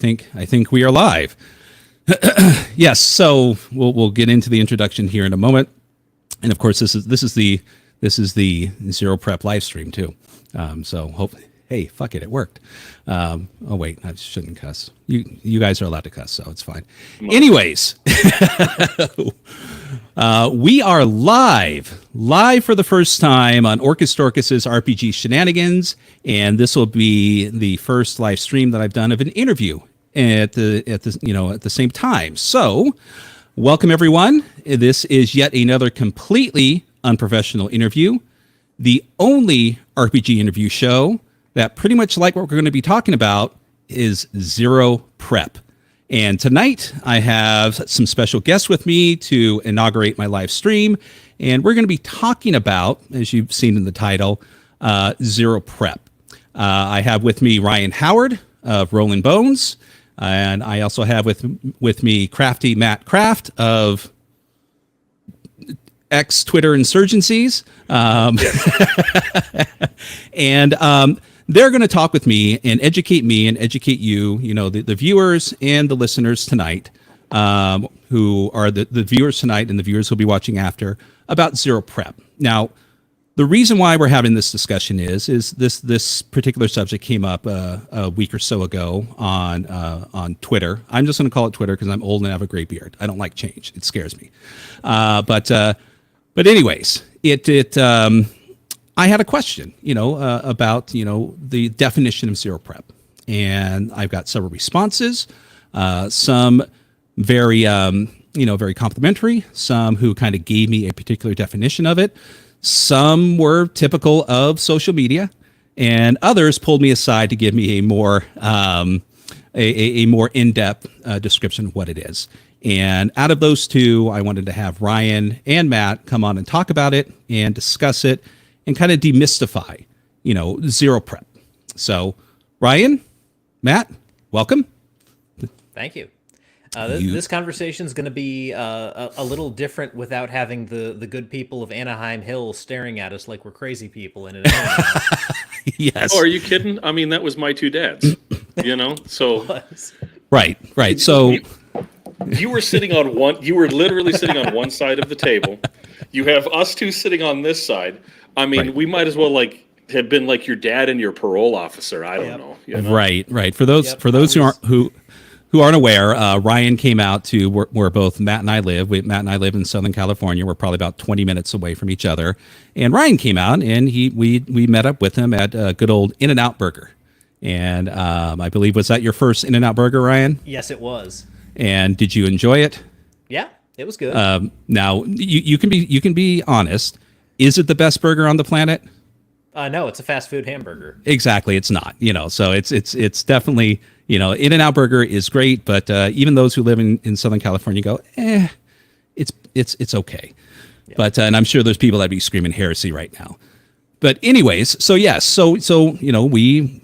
think we are live. Yes, so we'll get into the introduction here in a moment, and of course this is the Zero Prep live stream too. So hope. Hey, fuck it worked. Oh wait, I shouldn't cuss. You guys are allowed to cuss, so it's fine. Anyways, we are live for the first time on Orcus Dorcas's RPG Shenanigans, and this will be the first live stream that I've done of an interview at the same time. So, welcome everyone. This is yet another completely unprofessional interview, the only RPG interview show that pretty much like what we're going to be talking about is Zero Prep. And tonight I have some special guests with me to inaugurate my live stream. And we're going to be talking about, as you've seen in the title, Zero Prep. I have with me Ryan Howard of Rollin' Bones. And I also have with me KraftyMatt Craft of ex-Twitter insurgencies. And they're going to talk with me and educate you, the viewers and the listeners tonight, who are the viewers tonight and the viewers who'll be watching after, about Zero Prep. Now, the reason why we're having this discussion is this particular subject came up a week or so ago on Twitter. I'm just going to call it Twitter because I'm old and have a gray beard. I don't like change. It scares me. But anyways, I had a question, about, the definition of Zero Prep, and I've got several responses, some very, very complimentary, some who kind of gave me a particular definition of it. Some were typical of social media, and others pulled me aside to give me a more, a more in-depth description of what it is. And out of those two, I wanted to have Ryan and Matt come on and talk about it and discuss it and kind of demystify, Zero Prep. So, Ryan, Matt, welcome. Thank you. This conversation is going to be a little different without having the good people of Anaheim Hills staring at us like we're crazy people in it. Yes. Oh, are you kidding? I mean, that was my two dads, so. Right. So you were sitting on one, you were literally sitting on one side of the table. You have us two sitting on this side. I mean, right. We might as well have been like your dad and your parole officer. I don't know. Right. For those who aren't aware, Ryan came out to where both Matt and I live. Matt and I live in Southern California. We're probably about 20 minutes away from each other. And Ryan came out, and we met up with him at a good old In-N-Out Burger. And I believe, was that your first In-N-Out Burger, Ryan? Yes, it was. And did you enjoy it? Yeah, it was good. Now you can be honest. Is it the best burger on the planet? No, it's a fast food hamburger. Exactly, it's not. So it's definitely, In-N-Out Burger is great, but even those who live in Southern California go, it's okay. Yeah. But and I'm sure there's people that'd be screaming heresy right now. But anyways, so yes, so we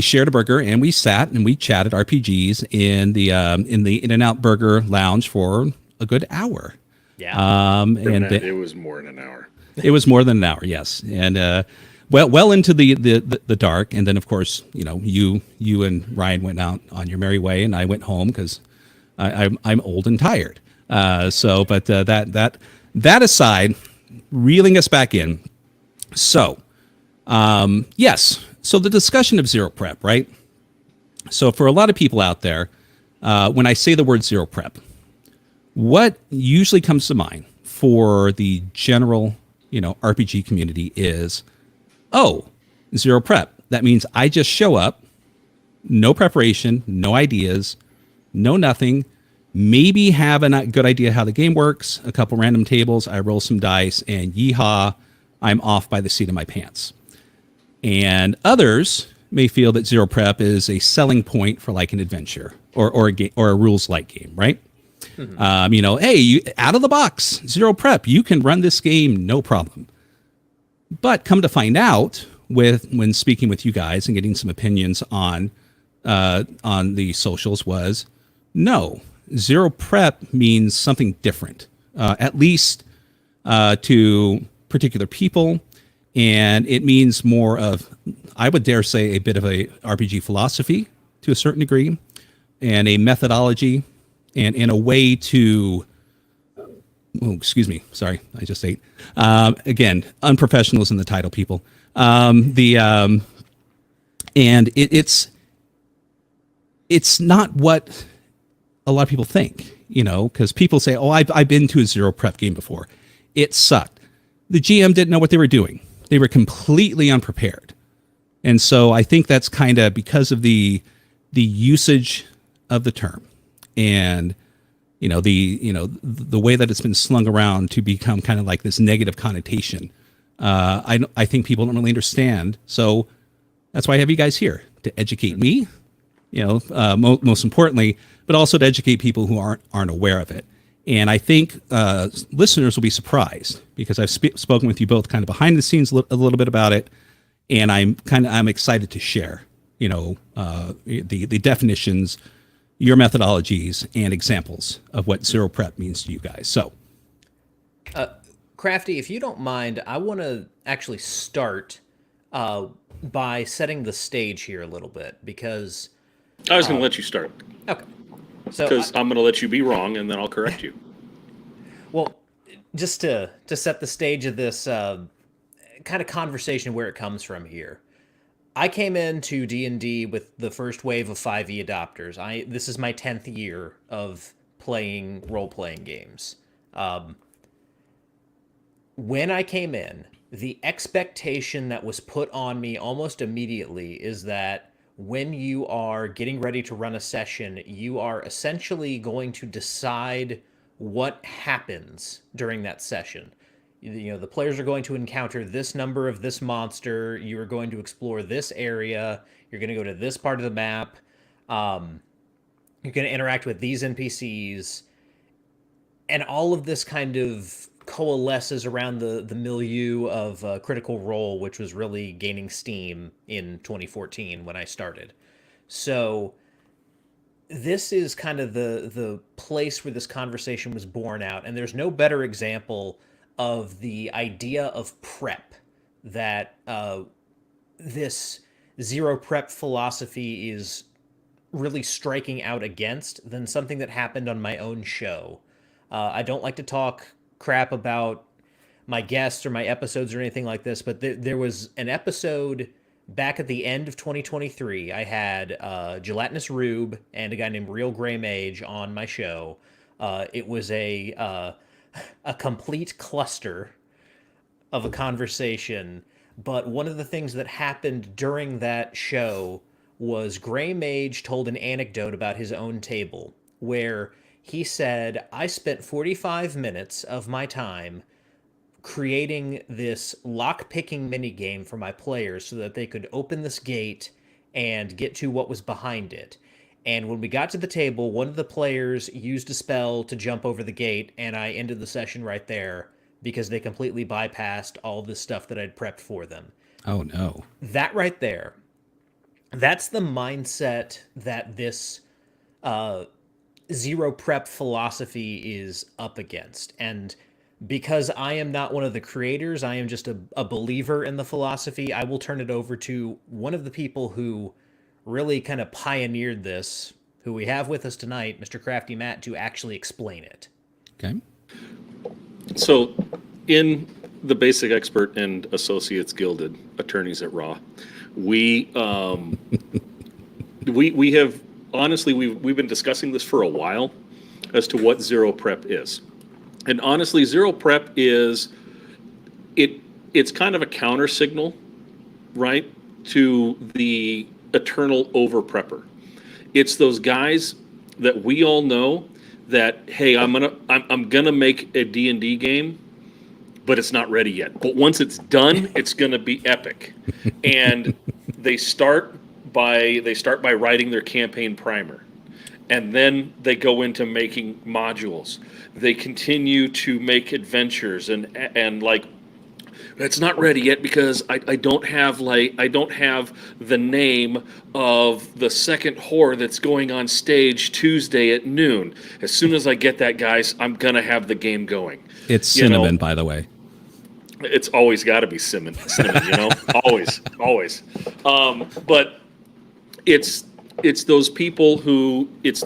shared a burger and we sat and we chatted RPGs in the In-N-Out Burger lounge for a good hour. Yeah. It was more than an hour. It was more than an hour, yes, and well into the dark, and then of course you and Ryan went out on your merry way, and I went home because I'm old and tired. But that aside, reeling us back in. So, yes. So the discussion of Zero Prep, right? So for a lot of people out there, when I say the word Zero Prep, what usually comes to mind for the general, RPG community is, Zero Prep. That means I just show up, no preparation, no ideas, no nothing, maybe have a good idea how the game works, a couple random tables, I roll some dice, and yeehaw, I'm off by the seat of my pants. And others may feel that Zero Prep is a selling point for like an adventure or a game or a rules-like game, right? Mm-hmm. Hey, out of the box, Zero Prep, you can run this game, no problem. But come to find out, when speaking with you guys and getting some opinions on the socials, was no, Zero Prep means something different, at least to particular people, and it means more of, I would dare say, a bit of a RPG philosophy to a certain degree, a methodology and a way to, oh, excuse me, sorry, I just ate. Again, unprofessional is in the title, people. And it's not what a lot of people think, because people say, oh, I've been to a zero prep game before. It sucked. The GM didn't know what they were doing. They were completely unprepared. And so I think that's kind of because of the usage of the term and, the way that it's been slung around to become kind of like this negative connotation. I think people don't really understand. So that's why I have you guys here, to educate me, most importantly, but also to educate people who aren't aware of it. And I think listeners will be surprised because I've spoken with you both kind of behind the scenes a little bit about it, and I'm excited to share, the definitions, your methodologies, and examples of what zero prep means to you guys. So, Krafty, if you don't mind, I want to actually start by setting the stage here a little bit because I was going to let you start. Okay. So because I'm going to let you be wrong, and then I'll correct you. Well, just to set the stage of this kind of conversation where it comes from here. I came into D&D with the first wave of 5e adopters. This is my 10th year of playing role-playing games. When I came in, the expectation that was put on me almost immediately is that when you are getting ready to run a session, you are essentially going to decide what happens during that session. The players are going to encounter this number of this monster. You are going to explore this area. You're going to go to this part of the map. You're going to interact with these NPCs. And all of this kind of coalesces around the milieu of Critical Role, which was really gaining steam in 2014 when I started. So this is kind of the place where this conversation was born out. And there's no better example of the idea of prep that this zero prep philosophy is really striking out against than something that happened on my own show. I don't like to talk crap about my guests or my episodes or anything like this, but there was an episode back at the end of 2023. I had Gelatinous Rube and a guy named Real Gray Mage on my show. It was a complete cluster of a conversation, but one of the things that happened during that show was Gray Mage told an anecdote about his own table where he said, I spent 45 minutes of my time creating this lock-picking minigame for my players so that they could open this gate and get to what was behind it. And when we got to the table, one of the players used a spell to jump over the gate, and I ended the session right there because they completely bypassed all this stuff that I'd prepped for them. Oh, no. That right there, that's the mindset that this zero prep philosophy is up against. And because I am not one of the creators, I am just a believer in the philosophy, I will turn it over to one of the people who really kind of pioneered this, who we have with us tonight, Mr. KraftyMatt, to actually explain it. Okay. So, in the Basic Expert and Associates Gilded attorneys at Raw, we have honestly we've been discussing this for a while as to what zero prep is, and honestly, zero prep is it's kind of a counter signal, right, to the eternal over prepper. It's those guys that we all know that, hey, I'm gonna make a D&D game, but it's not ready yet. But once it's done, it's gonna be epic. And they start by writing their campaign primer, and then they go into making modules. They continue to make adventures and like, it's not ready yet because I don't have the name of the second horror that's going on stage Tuesday at noon. As soon as I get that, guys, I'm gonna have the game going. It's cinnamon, by the way. It's always got to be cinnamon, always. But it's it's those people who it's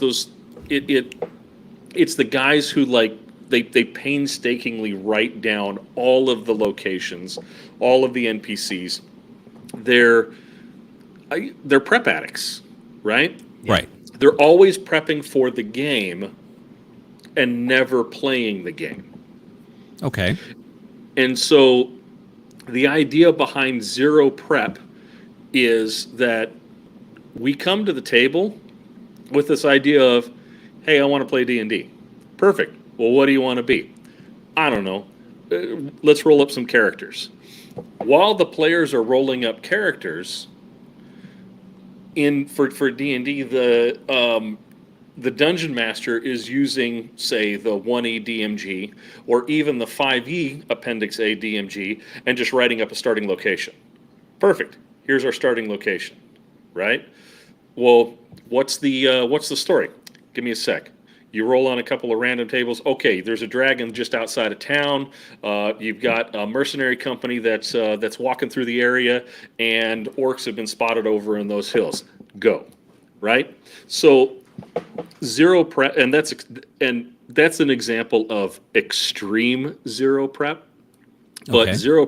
the guys who like they painstakingly write down all of the locations, all of the NPCs. They're they're prep addicts, right? Right. They're always prepping for the game and never playing the game. Okay. And so the idea behind zero prep is that we come to the table with this idea of, hey, I want to play D&D. Perfect. Well, what do you want to be? I don't know. Let's roll up some characters. While the players are rolling up characters, for D&D, the dungeon master is using, say, the 1E DMG or even the 5E Appendix A DMG and just writing up a starting location. Perfect. Here's our starting location, right? Well, what's the story? Give me a sec. You roll on a couple of random tables. Okay, there's a dragon just outside of town. You've got a mercenary company that's walking through the area, and orcs have been spotted over in those hills. Go, right? So zero prep, and that's an example of extreme zero prep. But Okay. zero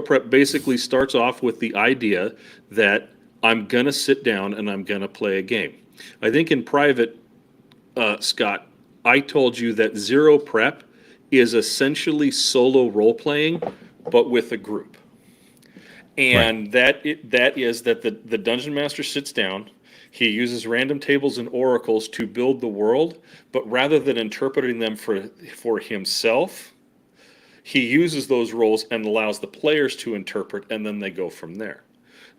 prep basically starts off with the idea that I'm gonna sit down and I'm gonna play a game. I think in private, Scott, I told you that zero prep is essentially solo role playing, but with a group. And that is that the dungeon master sits down. He uses random tables and oracles to build the world, but rather than interpreting them for himself, he uses those roles and allows the players to interpret, and then they go from there.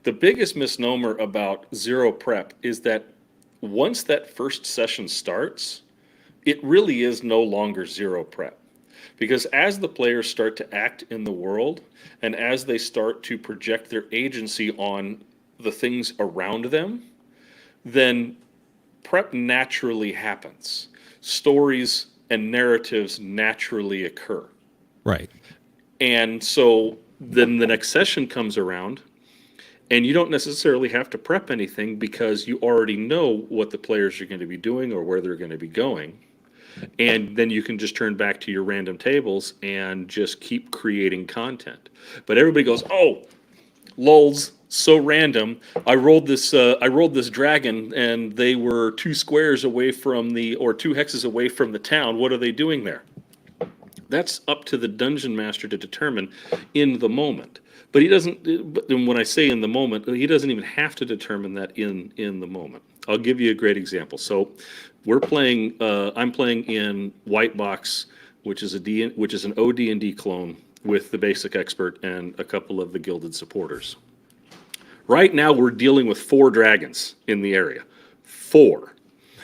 The biggest misnomer about zero prep is that once that first session starts, it really is no longer zero prep. Because as the players start to act in the world, and as they start to project their agency on the things around them, then prep naturally happens. Stories and narratives naturally occur. Right. And so then the next session comes around, and you don't necessarily have to prep anything because you already know what the players are going to be doing or where they're going to be going. And then you can just turn back to your random tables and just keep creating content. But everybody goes, "Oh, lulz, so random. I rolled this dragon, and they were 2 hexes away from the town. What are they doing there?" That's up to the dungeon master to determine in the moment. But he doesn't. But when I say in the moment, he doesn't even have to determine that in the moment. I'll give you a great example. So, we're playing. I'm playing in White Box, which is an OD&D clone with the basic expert and a couple of the gilded supporters. Right now, we're dealing with 4 dragons in the area. 4.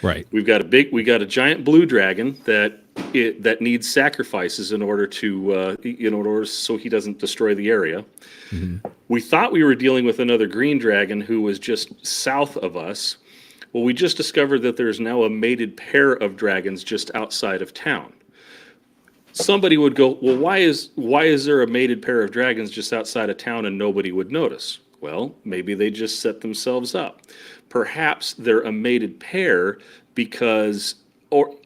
Right. We got a giant blue dragon that needs sacrifices in order so he doesn't destroy the area. Mm-hmm. We thought we were dealing with another green dragon who was just south of us. Well, we just discovered that there's now a mated pair of dragons just outside of town. Somebody would go, "Well, why is there a mated pair of dragons just outside of town and nobody would notice?" Well, maybe they just set themselves up. Perhaps they're a mated pair because, or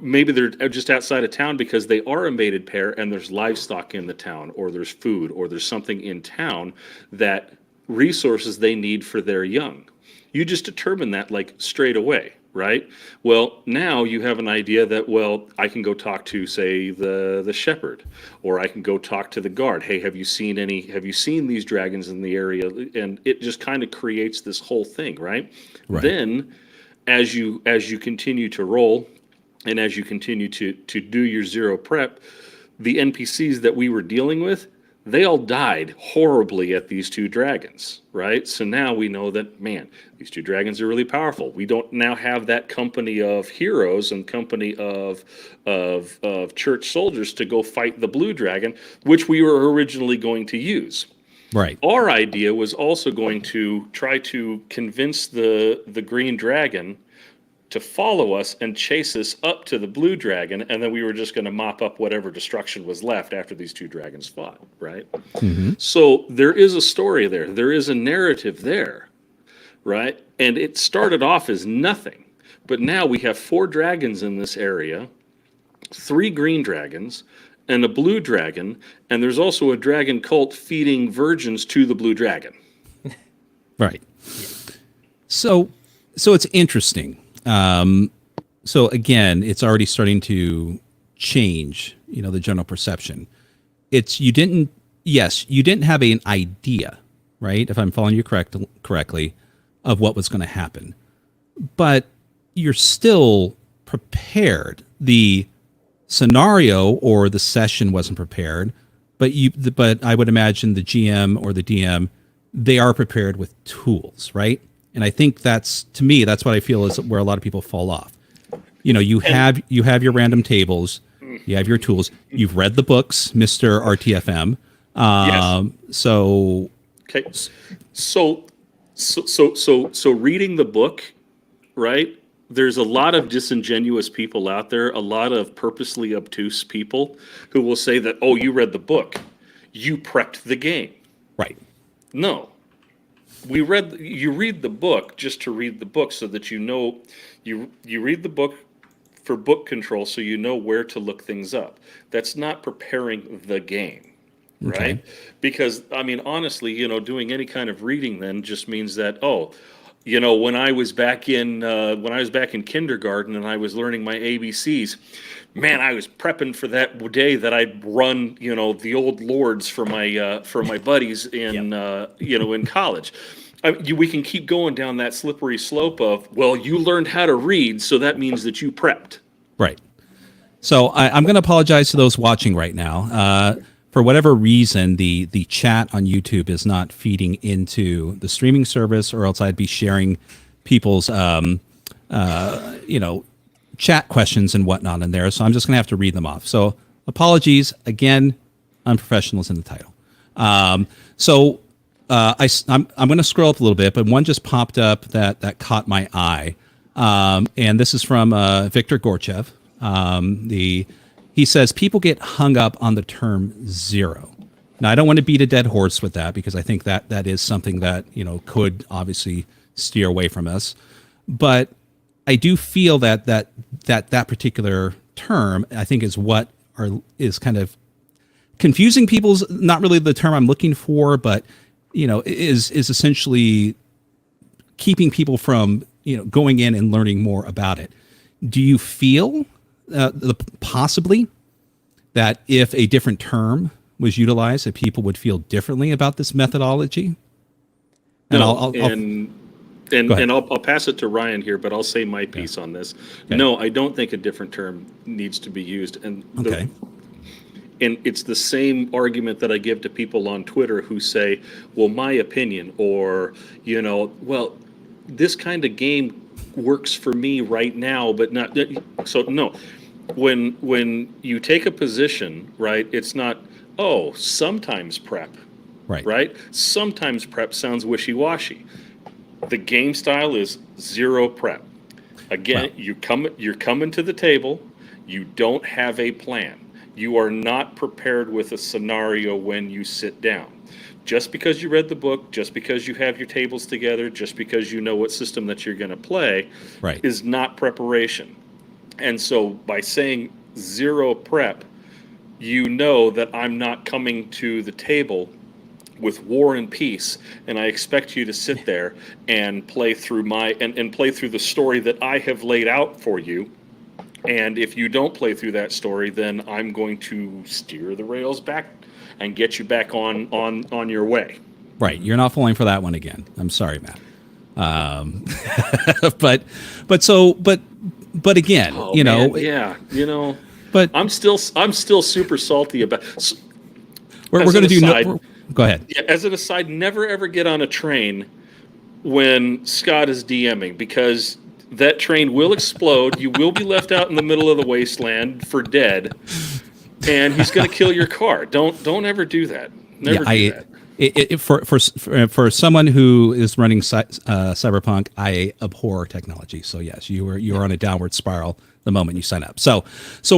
maybe they're just outside of town because they are a mated pair and there's livestock in the town, or there's food, or there's something in town that resources they need for their young. You just determine that like straight away, right? Well, now you have an idea that, well, I can go talk to, say, the shepherd, or I can go talk to the guard. Hey, have you seen these dragons in the area? And it just kind of creates this whole thing, right? Then as you continue to roll, and as you continue to do your zero prep, the NPCs that we were dealing with, they all died horribly at these 2 dragons, right? So now we know that, man, these 2 dragons are really powerful. We don't now have that company of heroes and company of church soldiers to go fight the blue dragon, which we were originally going to use. Right. Our idea was also going to try to convince the green dragon to follow us and chase us up to the blue dragon, and then we were just going to mop up whatever destruction was left after these 2 dragons fought, right? Mm-hmm. So there is a story there. There is a narrative there. right? And it started off as nothing. But now we have 4 dragons in this area, 3 green dragons, and a blue dragon, and there's also a dragon cult feeding virgins to the blue dragon. Right. So it's interesting. So again, it's already starting to change, the general perception. You didn't have an idea, right? If I'm following you correctly, of what was going to happen, but you're still prepared. The scenario or the session wasn't prepared, but I would imagine the GM or the DM, they are prepared with tools, right? And I think that's what I feel is where a lot of people fall off. You have your random tables, you have your tools, you've read the books, Mr. RTFM. Yes. So okay. So reading the book, right? There's a lot of disingenuous people out there, a lot of purposely obtuse people who will say that, oh, you read the book, you prepped the game. Right. No. You read the book just to read the book so that you read the book for book control so you know where to look things up. That's not preparing the game, right? Okay. Because, I mean, honestly, doing any kind of reading then just means that, when I was back in kindergarten and I was learning my ABCs, man, I was prepping for that day that I'd run, the old lords for my buddies in in college. We can keep going down that slippery slope of, well, you learned how to read, so that means that you prepped. Right. So I'm going to apologize to those watching right now. For whatever reason, the chat on YouTube is not feeding into the streaming service, or else I'd be sharing people's chat questions and whatnot in there. So I'm just going to have to read them off. So apologies again. Unprofessional is in the title. I'm going to scroll up a little bit, but one just popped up that caught my eye, and this is from Victor Gorchev. He says people get hung up on the term zero. Now, I don't want to beat a dead horse with that, because I think that is something that could obviously steer away from us, but I do feel that particular term, I think, is what is kind of confusing people's, not really the term I'm looking for, but is essentially keeping people from going in and learning more about it. Do you feel possibly that if a different term was utilized, that people would feel differently about this methodology? And I'll pass it to Ryan here, but I'll say my piece on this. Okay. No, I don't think a different term needs to be used. And it's the same argument that I give to people on Twitter who say, well, my opinion, or, well, this kind of game works for me right now, but not. So no, when you take a position, right, it's not, oh, sometimes prep, right? Sometimes prep sounds wishy-washy. The game style is zero prep. Again, you're coming to the table. You don't have a plan. You are not prepared with a scenario when you sit down. Just because you read the book, just because you have your tables together, just because you know what system that you're going to play, is not preparation. And so by saying zero prep, you know that I'm not coming to the table with War and Peace, and I expect you to sit there and play through and play through the story that I have laid out for you. And if you don't play through that story, then I'm going to steer the rails back and get you back on your way. Right. You're not falling for that one again. I'm sorry, Matt. But again, man, but I'm still super salty about. We're going to do. Go ahead. Yeah, as an aside, never ever get on a train when Scott is DMing, because that train will explode. You will be left out in the middle of the wasteland for dead, and he's going to kill your car. Don't ever do that. Never do that. For someone who is running Cyberpunk, I abhor technology. So yes, you are on a downward spiral the moment you sign up. So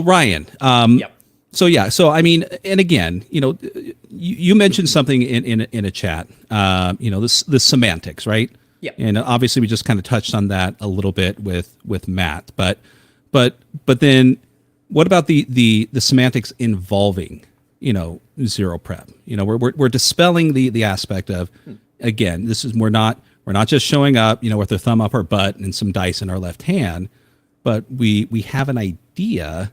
Ryan, yep. So I mean, and again, you mentioned something in a chat. The semantics, right? Yeah. And obviously we just kind of touched on that a little bit with Matt, but then what about the semantics involving, zero prep? We're dispelling the aspect of, again, we're not just showing up, with a thumb up our butt and some dice in our left hand, but we have an idea.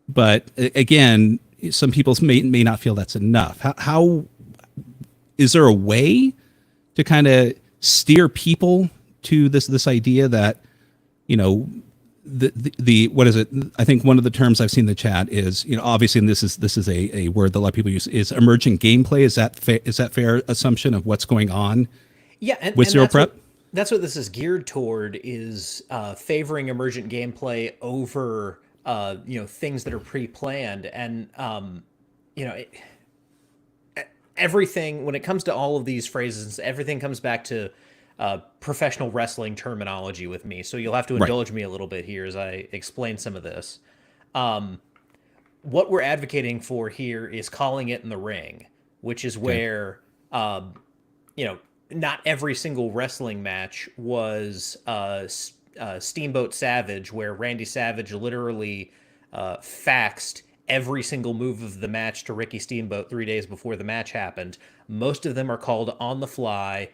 But again, some people may not feel that's enough. How is there a way to kind of steer people to this idea that, the what is it? I think one of the terms I've seen in the chat is, obviously, and this is a word that a lot of people use, is emergent gameplay. Is that fair assumption of what's going on? Yeah, with zero prep. That's what this is geared toward, is favoring emergent gameplay over things that are pre-planned. And everything, when it comes to all of these phrases, everything comes back to professional wrestling terminology with me. So you'll have to indulge me a little bit here as I explain some of this. What we're advocating for here is calling it in the ring, which is where not every single wrestling match was Steamboat Savage, where Randy Savage literally faxed every single move of the match to Ricky Steamboat 3 days before the match happened. Most of them are called on the fly.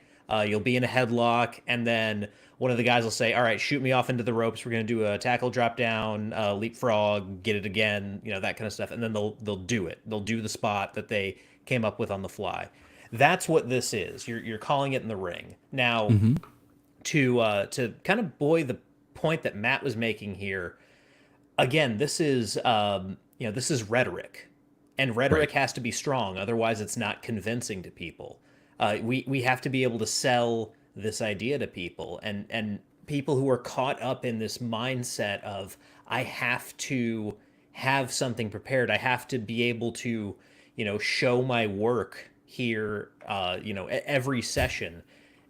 You'll be in a headlock, and then one of the guys will say, all right, shoot me off into the ropes. We're going to do a tackle drop down, leapfrog, get it again, that kind of stuff. And then they'll do it. They'll do the spot that they came up with on the fly. That's what this is. You're calling it in the ring. Now, to kind of buoy the point that Matt was making here, again, this is this is rhetoric, and rhetoric has to be strong. Otherwise, it's not convincing to people. We have to be able to sell this idea to people, and people who are caught up in this mindset of, I have to have something prepared. I have to be able to, show my work here, every session.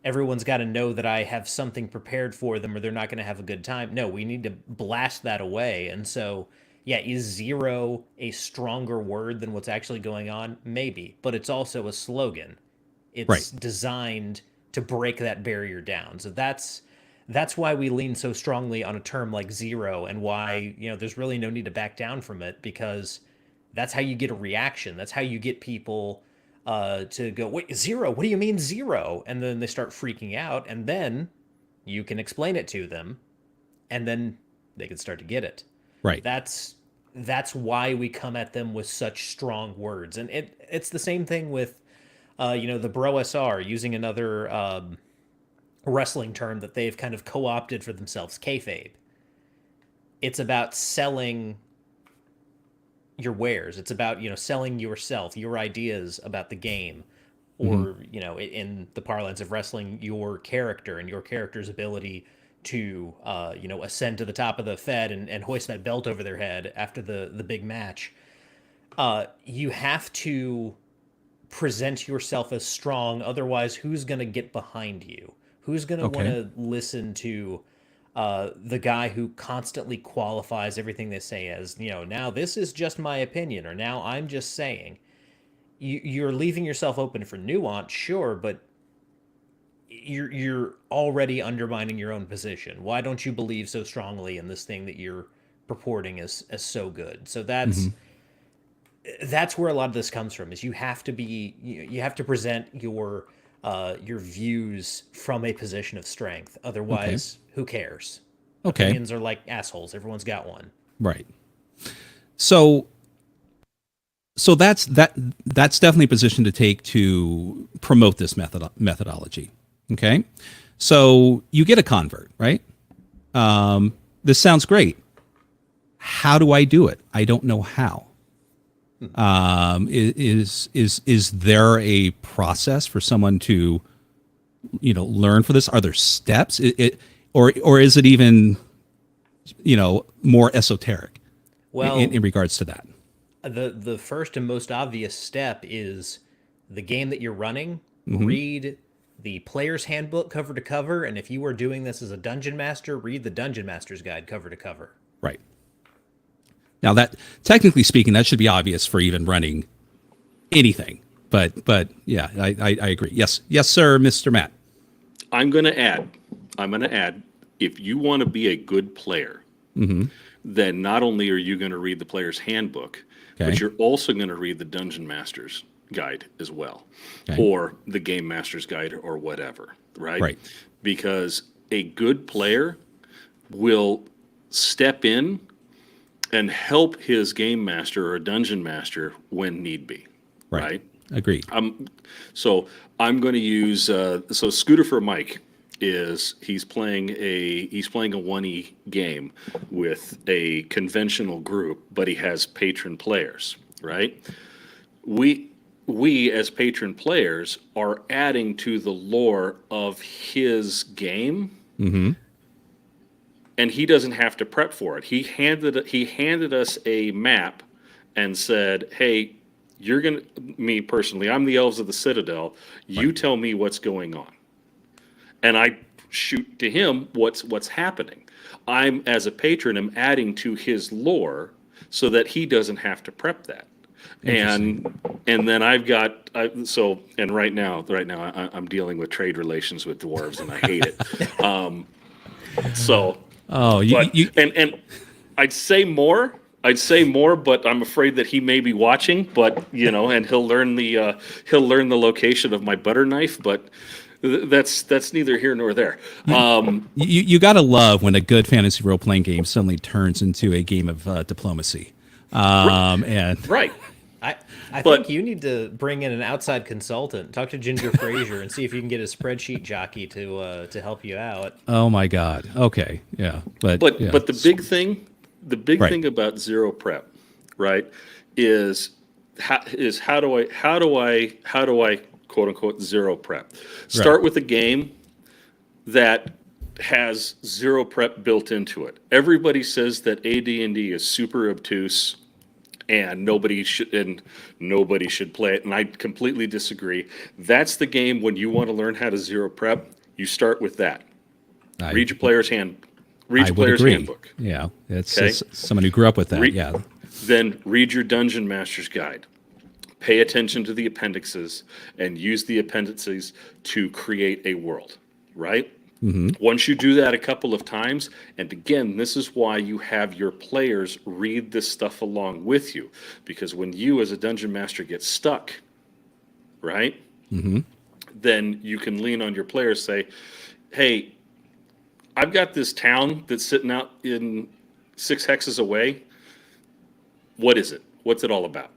Everyone's got to know that I have something prepared for them or they're not going to have a good time. No, we need to blast that away. And so, is zero a stronger word than what's actually going on? Maybe, but it's also a slogan. It's designed to break that barrier down. So that's why we lean so strongly on a term like zero, and why, there's really no need to back down from it, because that's how you get a reaction. That's how you get people to go, wait, zero? What do you mean zero? And then they start freaking out, and then you can explain it to them, and then they can start to get it. Right. That's why we come at them with such strong words. And it's the same thing with the Bro SR, using another wrestling term that they've kind of co-opted for themselves, kayfabe. It's about selling your wares. It's about, selling yourself, your ideas about the game, or, in the parlance of wrestling, your character and your character's ability to, ascend to the top of the Fed and hoist that belt over their head after the big match. You have to present yourself as strong. Otherwise, who's going to get behind you? Who's going to want to listen to the guy who constantly qualifies everything they say as, now this is just my opinion, or now I'm just saying? You're leaving yourself open for nuance, sure, but you're already undermining your own position. Why don't you believe so strongly in this thing that you're purporting as so good? So that's where a lot of this comes from, is you have to present your views from a position of strength. Otherwise, who cares? Opinions are like assholes. Everyone's got one. Right. So that's definitely a position to take to promote this methodology. Okay. So you get a convert, right? This sounds great. How do I do it? I don't know how. Is there a process for someone to, learn for this? Are there steps? Or is it even, more esoteric? Well, in regards to that, the first and most obvious step is the game that you're running. Read the player's handbook cover to cover, and if you are doing this as a dungeon master, read the dungeon master's guide cover to cover. Right. Now, that, technically speaking, that should be obvious for even running anything. But yeah, I agree. Yes, sir, Mr. Matt. I'm going to add, if you want to be a good player, then not only are you going to read the player's handbook, Okay. but you're also going to read the Dungeon Master's Guide as well, Okay. or the Game Master's Guide, or whatever, right? Right. Because a good player will step in and help his game master or dungeon master when need be, right? Agreed. So I'm going to use so Scooter for Mike is he's playing a 1E game with a conventional group, but he has patron players, right? We as patron players are adding to the lore of his game, and he doesn't have to prep for it. He handed us a map and said, "Hey, you're gonna me personally. I'm the Elves of the Citadel. You tell me what's going on." And I shoot to him what's happening. I'm, as a patron, am adding to his lore so that he doesn't have to prep that. And then I've got and right now I'm dealing with trade relations with dwarves and I hate it. And I'd say more. But I'm afraid that he may be watching. But and he'll learn the location of my butter knife. But that's neither here nor there. You got to love when a good fantasy role playing game suddenly turns into a game of diplomacy. Right. I think you need to bring in an outside consultant, talk to Ginger Fraser, and see if you can get a spreadsheet jockey to help you out. Oh my God. Okay. Yeah. But the big thing, thing about zero prep, right, is how do I quote unquote zero prep? Start with a game that has zero prep built into it. Everybody says that AD&D is super obtuse and nobody should play it, and I completely disagree. That's the game when you want to learn how to zero prep. You start with that. Read your player's handbook. Yeah, it's someone who grew up with that. Then read your Dungeon Master's Guide. Pay attention to the appendices and use the appendices to create a world, right? Once you do that a couple of times, and again, this is why you have your players read this stuff along with you, because when you as a dungeon master get stuck, right, then you can lean on your players, say, hey, I've got this town that's sitting out in 6 hexes away. What is it? What's it all about?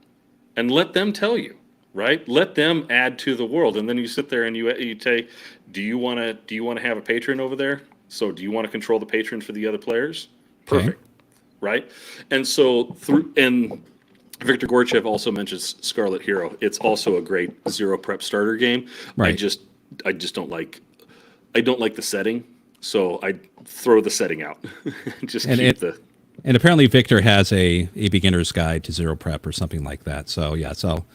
And let them tell you. Right? Let them add to the world, and then you sit there and you say, do you want to have a patron over there? So do you want to control the patron for the other players? Perfect, right? And so and Victor Gorchev also mentions Scarlet Hero. It's also a great zero prep starter game. Right. I just don't like the setting, so I throw the setting out. And apparently Victor has a beginner's guide to zero prep or something like that. So so.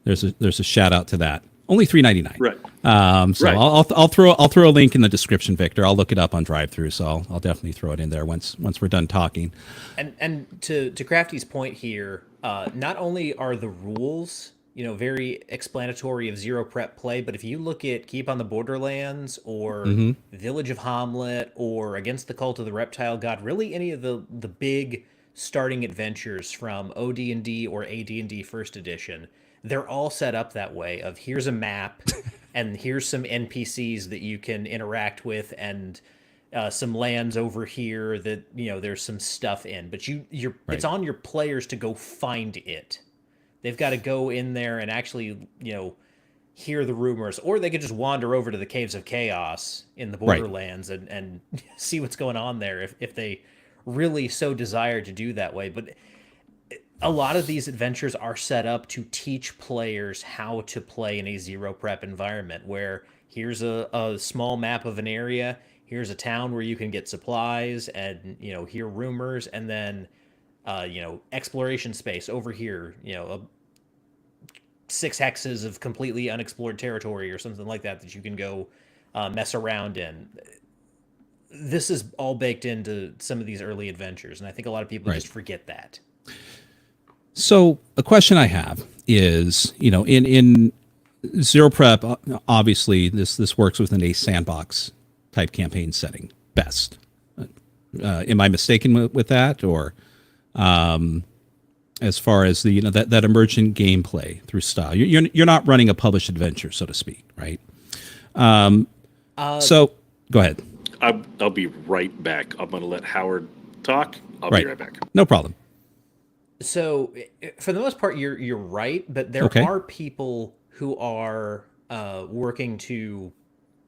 There's a shout out to that. Only $3.99. Right. Right. I'll throw a link in the description, Victor. I'll look it up on drive-through, so I'll definitely throw it in there once we're done talking. And to Crafty's point here, not only are the rules very explanatory of zero prep play, but if you look at Keep on the Borderlands or Village of Hamlet or Against the Cult of the Reptile God, really any of the big starting adventures from OD&D or AD&D First Edition. They're all set up that way of here's a map and here's some NPCs that you can interact with and some lands over here that, there's some stuff in, but it's on your players to go find it. They've got to go in there and actually, hear the rumors, or they could just wander over to the Caves of Chaos in the Borderlands and see what's going on there if they really so desire to do that way. But a lot of these adventures are set up to teach players how to play in a zero prep environment where here's a small map of an area, here's a town where you can get supplies and, hear rumors, and then, exploration space over here, 6 hexes of completely unexplored territory or something like that you can go mess around in. This is all baked into some of these early adventures, and I think a lot of people just forget that. So a question I have is, in zero prep, obviously this works within a sandbox type campaign setting best. Am I mistaken with that, or as far as the that emergent gameplay through style? You're not running a published adventure, so to speak, right? So go ahead. I'll be right back. I'm going to let Howard talk. I'll Right. be right back. No problem. So, for the most part, you're right, but there Okay. are people who are working to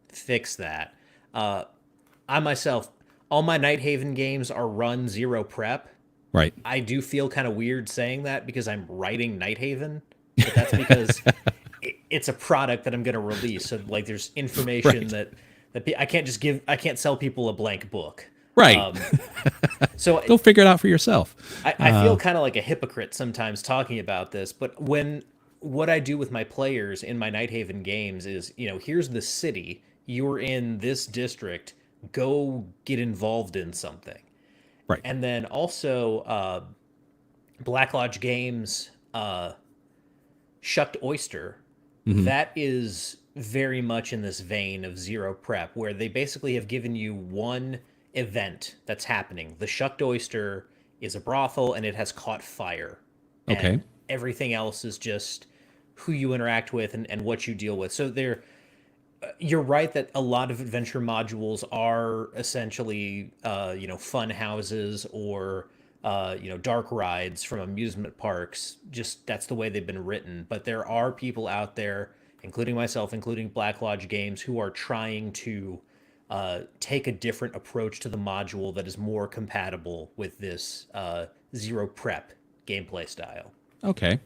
fix that. I myself, all my Night Haven games are run zero prep. Right. I do feel kind of weird saying that because I'm writing Night Haven, but that's because it's a product that I'm going to release. So like, there's information Right. I can't just I can't sell people a blank book. Right. So Go figure it out for yourself. I feel kind of like a hypocrite sometimes talking about this, but what I do with my players in my Night Haven games is, here's the city, you're in this district, go get involved in something. Right. And then also, Black Lodge Games, Shucked Oyster, that is very much in this vein of zero prep, where they basically have given you one event that's happening. The Shucked Oyster is a brothel and it has caught fire. Okay. And everything else is just who you interact with and what you deal with. So you're right that a lot of adventure modules are essentially, fun houses or, dark rides from amusement parks. Just that's the way they've been written. But there are people out there, including myself, including Black Lodge Games, who are trying to take a different approach to the module that is more compatible with this zero prep gameplay style. Okay.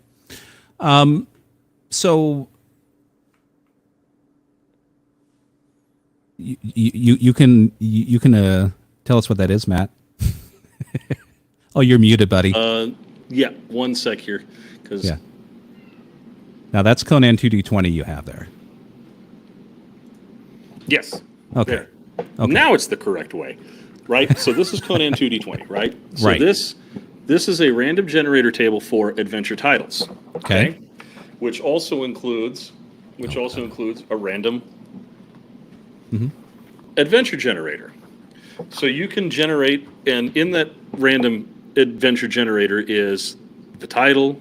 So you can tell us what that is, Matt. Oh, you're muted, buddy. Yeah, one sec here, because Yeah. Now that's Conan 2D20 you have there. yes, Okay. there. Okay. Now it's the correct way, right? So this is Conan 2D20, right? So Right. this is a random generator table for adventure titles. Okay. Which also includes a random adventure generator. So you can generate, and in that random adventure generator is the title,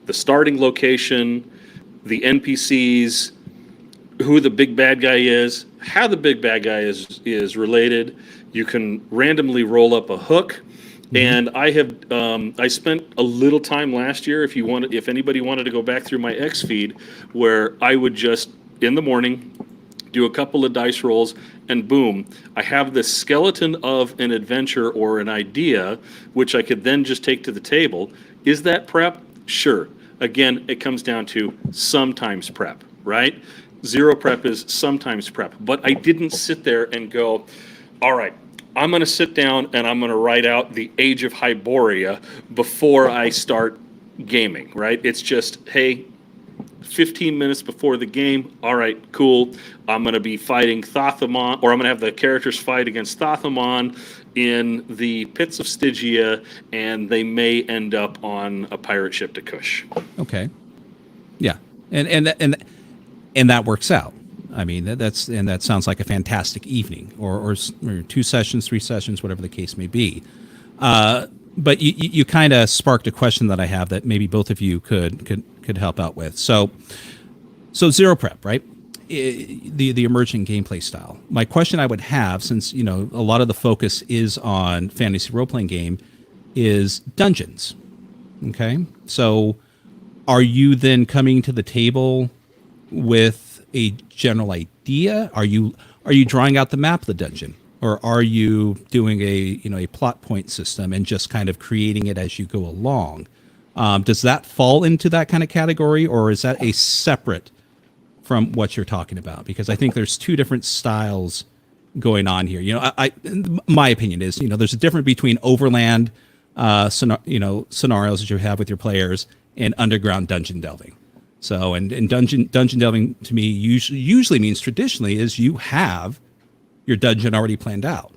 the starting location, the NPCs, who the big bad guy is, how the big bad guy is related. You can randomly roll up a hook. And I have I spent a little time last year, if anybody wanted to go back through my X feed, where I would just in the morning do a couple of dice rolls, and boom, I have this skeleton of an adventure or an idea, which I could then just take to the table. Is that prep? Sure. Again, it comes down to sometimes prep, right? Zero prep is sometimes prep. But I didn't sit there and go, all right, I'm going to sit down and I'm going to write out the Age of Hyboria before I start gaming, right? It's just, hey, 15 minutes before the game, all right, cool. I'm going to be fighting Thothamon, or I'm going to have the characters fight against Thothamon in the pits of Stygia, and they may end up on a pirate ship to Kush. Okay. Yeah. And that works out. I mean, that sounds like a fantastic evening, or 2 sessions, 3 sessions, whatever the case may be. But you kind of sparked a question that I have that maybe both of you could help out with. So zero prep, right? The emerging gameplay style. My question I would have, since a lot of the focus is on fantasy role playing game, is dungeons. Okay, so are you then coming to the table with a general idea? Are you drawing out the map of the dungeon, or are you doing a plot point system and just kind of creating it as you go along? Does that fall into that kind of category, or is that a separate from what you're talking about? Because I think there's 2 different styles going on here. My opinion is, there's a difference between overland, scenarios that you have with your players and underground dungeon delving. So, and dungeon delving to me usually means traditionally is you have your dungeon already planned out.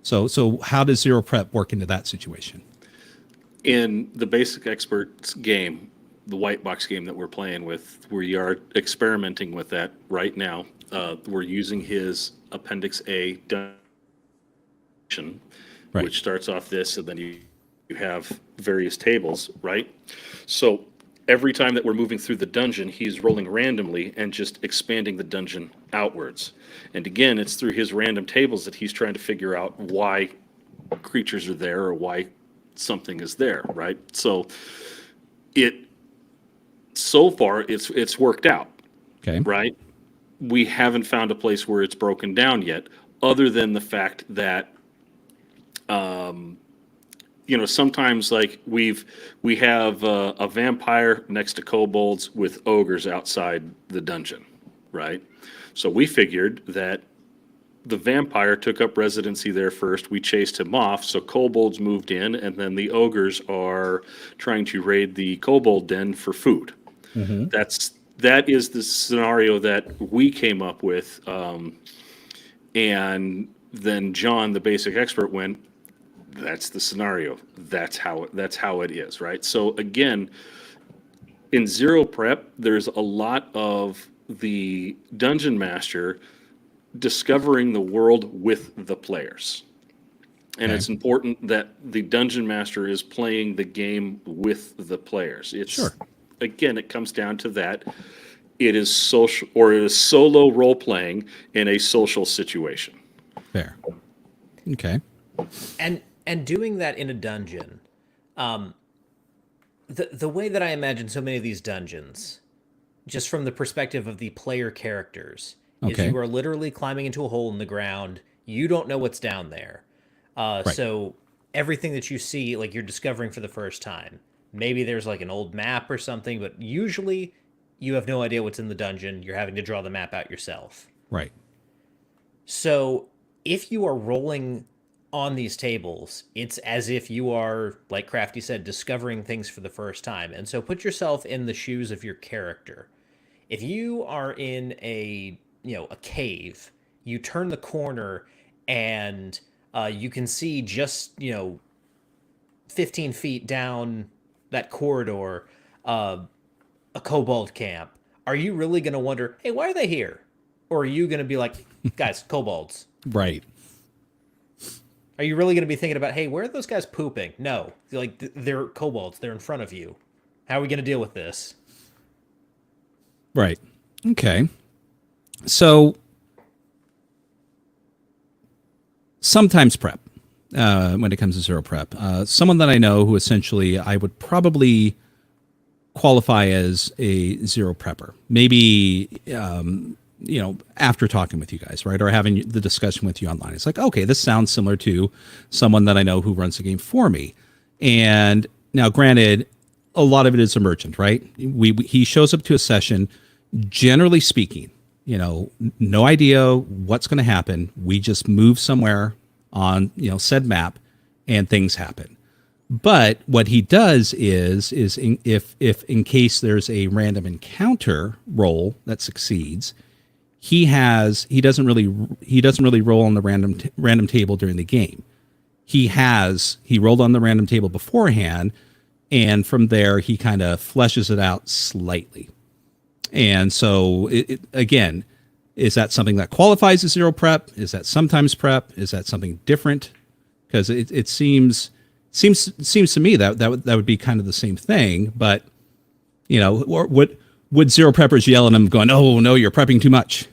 So how does zero prep work into that situation? In the basic experts game, the white box game that we're playing with, we are experimenting with that right now. we're using his Appendix A dungeon, Right. which starts off this, and then you have various tables, right? So every time that we're moving through the dungeon, he's rolling randomly and just expanding the dungeon outwards. And again, it's through his random tables that he's trying to figure out why creatures are there or why something is there, right? So so far it's worked out, Okay. right? We haven't found a place where it's broken down yet, other than the fact that sometimes like we have a vampire next to kobolds with ogres outside the dungeon, right? So we figured that the vampire took up residency there first. We chased him off, so kobolds moved in, and then the ogres are trying to raid the kobold den for food. Mm-hmm. That is the scenario that we came up with, and then John, the basic expert, went, that's the scenario. That's how it is, right? So again, in Zero Prep, there's a lot of the dungeon master discovering the world with the players. And Okay. it's important that the dungeon master is playing the game with the players. Sure. Again, it comes down to that. It is social, or it is solo role playing in a social situation. Fair. Okay. And doing that in a dungeon, the way that I imagine so many of these dungeons, just from the perspective of the player characters, is Okay. you are literally climbing into a hole in the ground. You don't know what's down there. So everything that you see, like you're discovering for the first time. Maybe there's like an old map or something, but usually you have no idea what's in the dungeon. You're having to draw the map out yourself. Right. So if you are rolling on these tables, it's as if you are, like Crafty said, discovering things for the first time. And so put yourself in the shoes of your character. If you are in a cave, you turn the corner and you can see just 15 feet down that corridor a kobold camp. Are you really going to wonder, hey, why are they here? Or are you going to be like, guys, kobolds? Right. Are you really going to be thinking about, hey, where are those guys pooping? No, like they're kobolds. They're in front of you. How are we going to deal with this? Right. Okay. So sometimes prep when it comes to Zero Prep. Someone that I know who essentially I would probably qualify as a Zero Prepper. Maybe after talking with you guys, right, or having the discussion with you online, it's like, okay, this sounds similar to someone that I know who runs the game for me. And now, granted, a lot of it is emergent, right? He shows up to a session, generally speaking, no idea what's going to happen. We just move somewhere on said map, and things happen. But what he does is if in case there's a random encounter roll that succeeds, he doesn't really roll on the random table during the game. He rolled on the random table beforehand, and from there he kind of fleshes it out slightly. And so again, is that something that qualifies as Zero Prep? Is that sometimes prep? Is that something different? Because it seems to me that would be kind of the same thing. But or would Zero Preppers yell at him, going, "Oh no, you're prepping too much.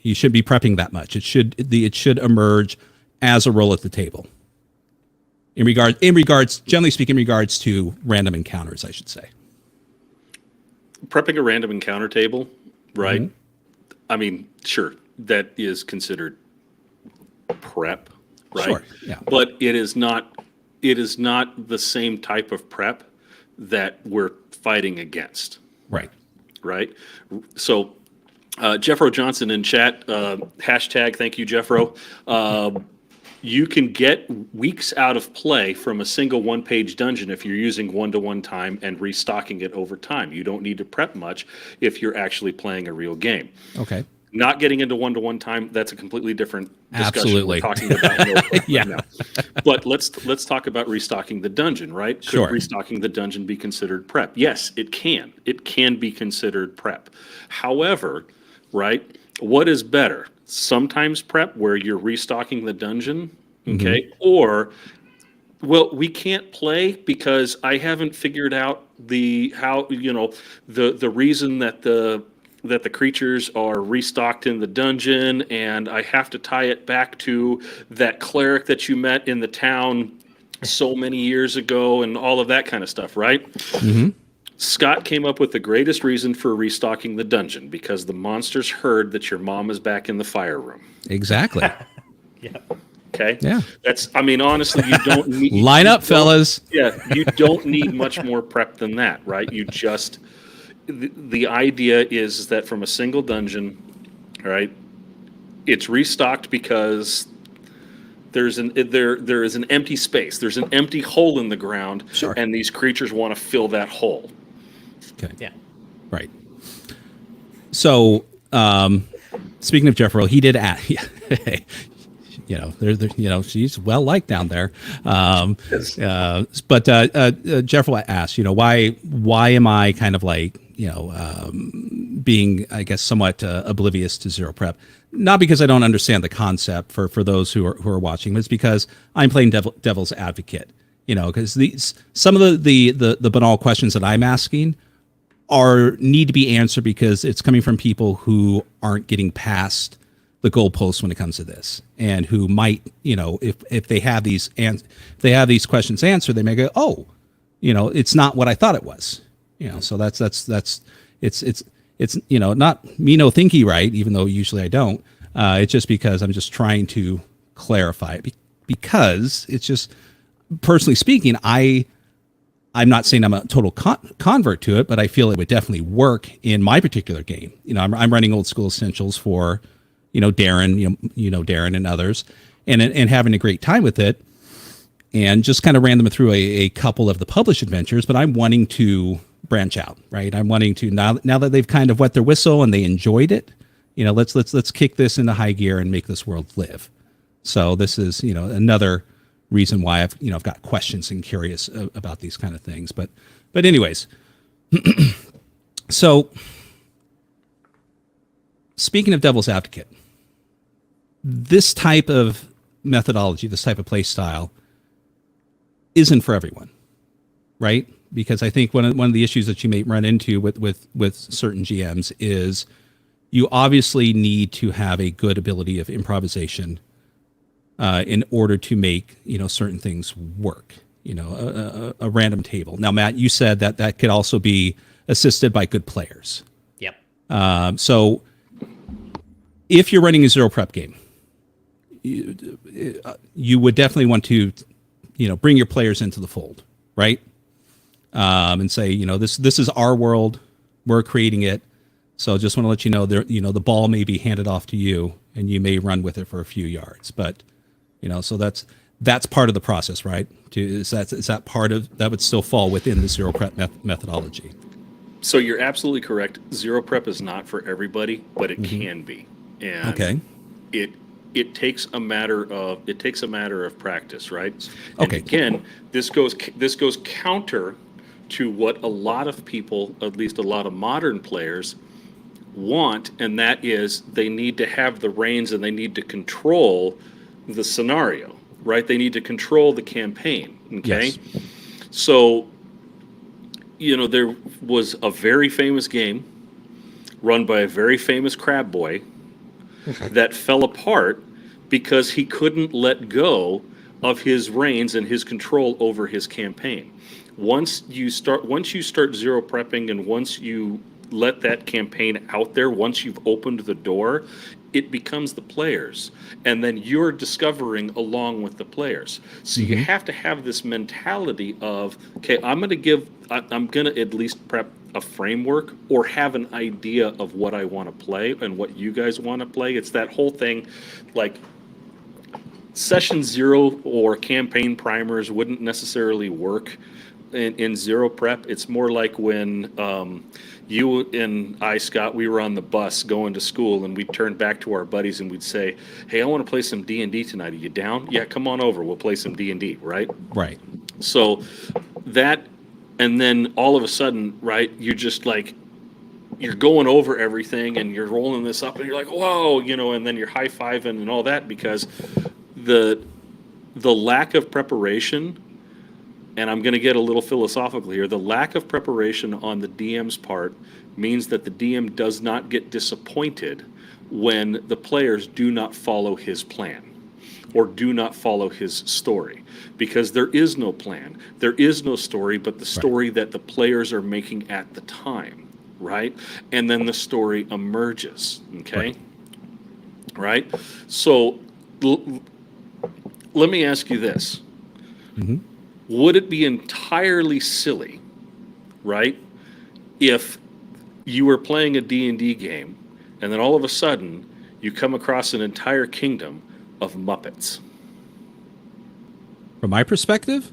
You shouldn't be prepping that much. It should emerge as a roll at the table." In regards, generally speaking, in regards to random encounters, I should say. Prepping a random encounter table, right? Mm-hmm. I mean, sure, that is considered prep, right? Sure, yeah. But it is not the same type of prep that we're fighting against. Right. Right? So Jeffro Johnson in chat, hashtag thank you, Jeffro. You can get weeks out of play from a single one-page dungeon if you're using one-to-one time and restocking it over time. You don't need to prep much if you're actually playing a real game. Okay. Not getting into one-to-one time, that's a completely different discussion. Absolutely. We're talking about no prep Yeah. right now. But let's talk about restocking the dungeon, right? Could Sure. restocking the dungeon be considered prep? Yes, it can. It can be considered prep. However, right, what is better? Sometimes prep where you're restocking the dungeon, okay? Or, well, we can't play because I haven't figured out the reason that the creatures are restocked in the dungeon, and I have to tie it back to that cleric that you met in the town so many years ago and all of that kind of stuff, right? Scott came up with the greatest reason for restocking the dungeon, because the monsters heard that your mom is back in the fire room. Exactly. Yeah. Okay? Yeah. Honestly, you don't need... Line up, fellas. Yeah, you don't need much more prep than that, right? You just... The idea is that from a single dungeon, right, it's restocked because there is an empty space. There's an empty hole in the ground, Sure. and these creatures want to fill that hole. Okay. Yeah. Right. So, speaking of Jeff Earl, he did ask, she's well liked down there. But Jeff Earl asked, why am I kind of like, being, I guess, somewhat oblivious to zero prep? Not because I don't understand the concept for those who are watching, but it's because I'm playing devil's advocate. Because some of the banal questions that I'm asking need to be answered because it's coming from people who aren't getting past the goalposts when it comes to this, and who might, if they have these questions answered, they may go, oh, it's not what I thought it was. So that's it's not me no thinky right, even though usually I don't. It's just because I'm just trying to clarify it, because it's just, personally speaking, I'm not saying I'm a total convert to it, but I feel it would definitely work in my particular game. I'm running Old School Essentials for, Darren, Darren and others, and having a great time with it, and just kind of ran them through a couple of the published adventures. But I'm wanting to branch out, right? I'm wanting to, now that they've kind of wet their whistle and they enjoyed it, let's kick this into high gear and make this world live. So this is, another reason why I've got questions and curious about these kind of things. But anyways, so speaking of devil's advocate, this type of methodology, this type of play style isn't for everyone, right? Because I think one of the issues that you may run into with certain GMs is you obviously need to have a good ability of improvisation in order to make certain things work. A random table. Now, Matt, you said that could also be assisted by good players. Yep. So if you're running a zero prep game, you would definitely want to bring your players into the fold, right? And say, this is our world, we're creating it. So just want to let you know the ball may be handed off to you, and you may run with it for a few yards. But so that's part of the process, right? Is that part of that would still fall within the zero prep methodology? So you're absolutely correct. Zero prep is not for everybody, but it can be. And Okay. It takes a matter of practice, right? Okay. And again, this goes counter to what a lot of people, at least a lot of modern players, want, and that is they need to have the reins and they need to control the scenario, right? They need to control the campaign. Okay. Yes. So, there was a very famous game run by a very famous crab boy that fell apart because he couldn't let go of his reins and his control over his campaign. Once you start zero prepping, and once you let that campaign out there, once you've opened the door, it becomes the players, and then you're discovering along with the players. So you have to have this mentality of, okay, I'm going to at least prep a framework or have an idea of what I want to play and what you guys want to play. It's that whole thing, like session zero or campaign primers wouldn't necessarily work in zero prep. It's more like when you and I, Scott, we were on the bus going to school, and we'd turn back to our buddies and we'd say, hey, I want to play some D&D tonight. Are you down? Yeah, come on over. We'll play some D&D, right? Right. So that, and then all of a sudden, right, you just like, you're going over everything and you're rolling this up and you're like, whoa, and then you're high-fiving and all that because the lack of preparation, and I'm going to get a little philosophical here, the lack of preparation on the DM's part means that the DM does not get disappointed when the players do not follow his plan or do not follow his story, because there is no plan. There is no story but the story that the players are making at the time, right? And then the story emerges, okay? Right? So let me ask you this. Would it be entirely silly, right, if you were playing a D&D game and then all of a sudden you come across an entire kingdom of Muppets? From my perspective,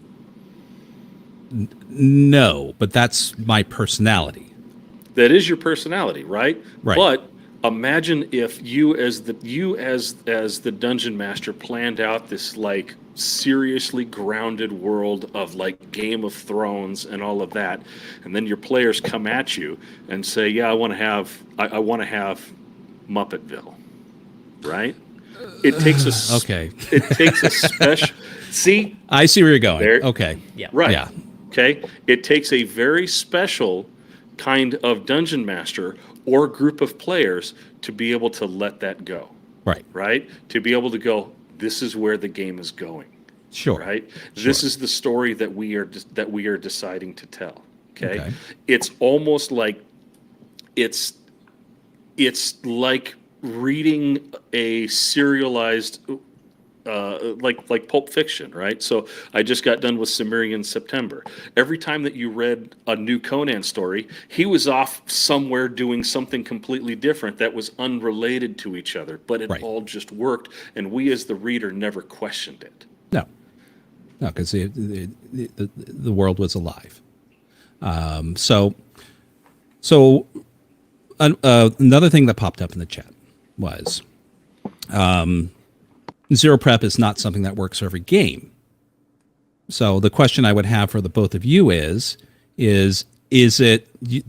no, but that's my personality. That is your personality, right? Right. But imagine if you as the dungeon master planned out this like seriously grounded world of like Game of Thrones and all of that, and then your players come at you and say, "Yeah, I want to have Muppetville," right? It takes a Okay. It takes a special. See, I see where you're going. There- Okay. Yeah. right? Yeah. Okay. It takes a very special kind of dungeon master or group of players to be able to let that go. Right. Right? To be able to go, this is where the game is going. Sure. Right? This is the story that we are deciding to tell. Okay? Okay. It's almost like it's like reading a serialized like Pulp Fiction, right? So I just got done with Cimmerian September. Every time that you read a new Conan story, he was off somewhere doing something completely different that was unrelated to each other, but it all just worked, and we as the reader never questioned it. No, because the world was alive. So another thing that popped up in the chat was zero prep is not something that works for every game. So the question I would have for the both of you is it? Do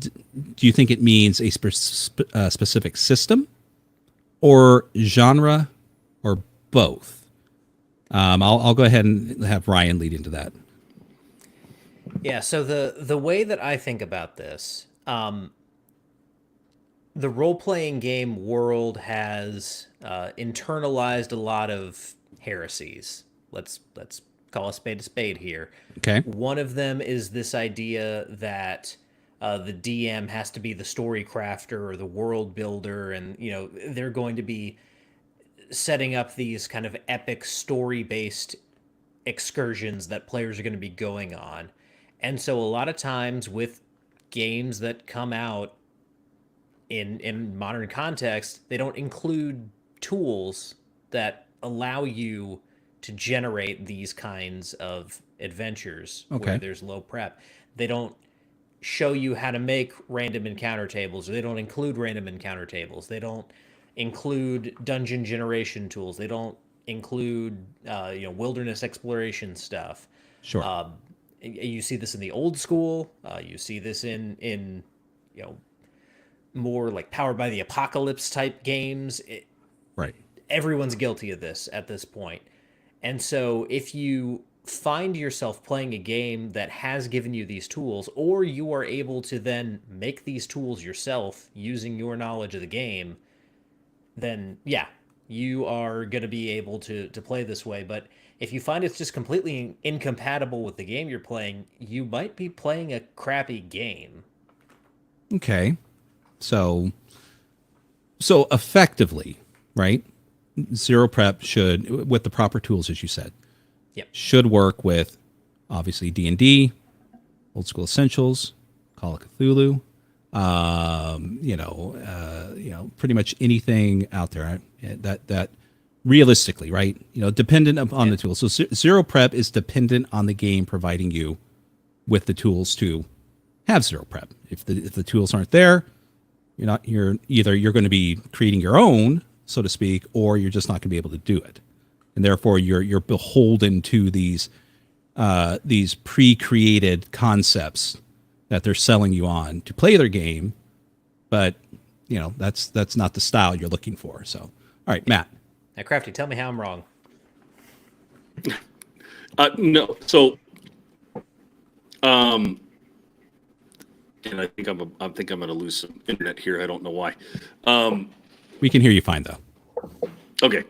you think it means a specific system, or genre, or both? I'll go ahead and have Ryan lead into that. Yeah. So the way that I think about this, the role-playing game world has internalized a lot of heresies. Let's call a spade here. Okay. One of them is this idea that the DM has to be the story crafter or the world builder, and they're going to be setting up these kind of epic story-based excursions that players are going to be going on. And so a lot of times with games that come out in modern context, they don't include tools that allow you to generate these kinds of adventures where there's low prep. They don't show you how to make random encounter tables, or they don't include random encounter tables. They don't include dungeon generation tools. They don't include wilderness exploration stuff. Sure. You see this in the old school. You see this in more like Powered by the Apocalypse type games. Right. Everyone's guilty of this at this point. And so if you find yourself playing a game that has given you these tools, or you are able to then make these tools yourself using your knowledge of the game, then yeah, you are going to be able to play this way. But if you find it's just completely incompatible with the game you're playing, you might be playing a crappy game. Okay. So effectively, right? Zero prep should, with the proper tools, as you said, should work with obviously D&D, Old School Essentials, Call of Cthulhu, pretty much anything out there that realistically, right? Dependent upon the tools. So zero prep is dependent on the game providing you with the tools to have zero prep. If the tools aren't there, you're going to be creating your own, so to speak, or you're just not going to be able to do it, and therefore you're beholden to these pre-created concepts that they're selling you on to play their game, but that's not the style you're looking for. So, all right, Matt. Now, Crafty, tell me how I'm wrong. No. So, and I think I'm going to lose some internet here. I don't know why. We can hear you fine though. Okay.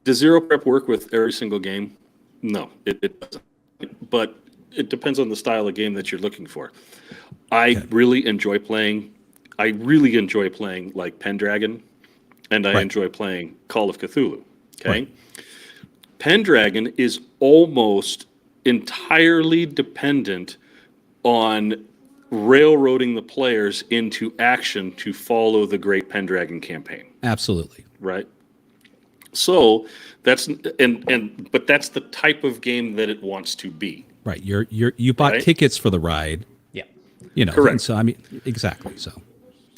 Does zero prep work with every single game? No, it doesn't. But it depends on the style of game that you're looking for. I really enjoy playing like Pendragon, and I enjoy playing Call of Cthulhu. Okay. Right. Pendragon is almost entirely dependent on railroading the players into action to follow the Great Pendragon campaign. Absolutely. Right. So that's but that's the type of game that it wants to be. Right. You bought tickets for the ride. Yeah. Correct. So I mean, exactly. So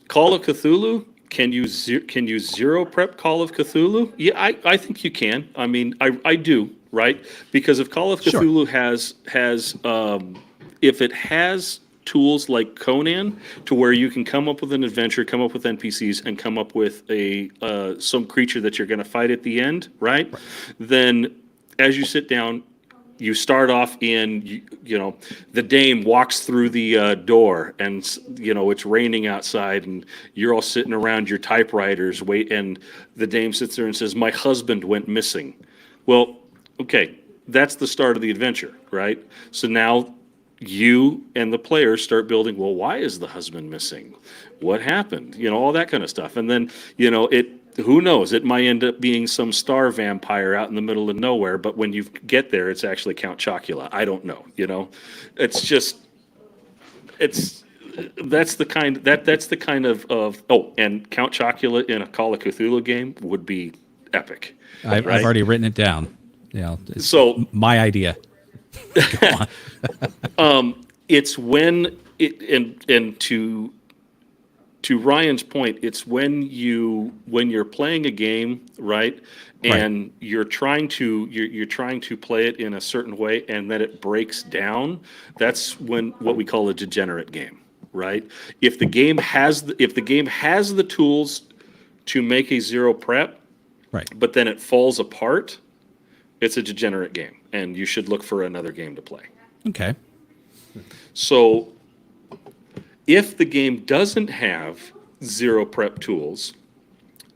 Call of Cthulhu, can you zero prep Call of Cthulhu? Yeah, I think you can. I mean, I do, right? Because if Call of Cthulhu has if it has tools like Conan to where you can come up with an adventure, come up with NPCs, and come up with some creature that you're going to fight at the end, right? Then as you sit down, you start off in, the dame walks through the door and, it's raining outside and you're all sitting around your typewriters, and the dame sits there and says, "My husband went missing." Well, okay, that's the start of the adventure, right? So now you and the players start building, well, why is the husband missing? What happened? All that kind of stuff. And then, who knows? It might end up being some star vampire out in the middle of nowhere, but when you get there, it's actually Count Chocula. I don't know. It's just, that's the kind of and Count Chocula in a Call of Cthulhu game would be epic. I've already written it down. So my idea. Go on. It's when and to Ryan's point, it's when you're playing a game, right? And you're trying to play it in a certain way, and then it breaks down. That's what we call a degenerate game, right? If the game has the tools to make a zero prep, but then it falls apart, it's a degenerate game, and you should look for another game to play. Okay. So if the game doesn't have zero prep tools,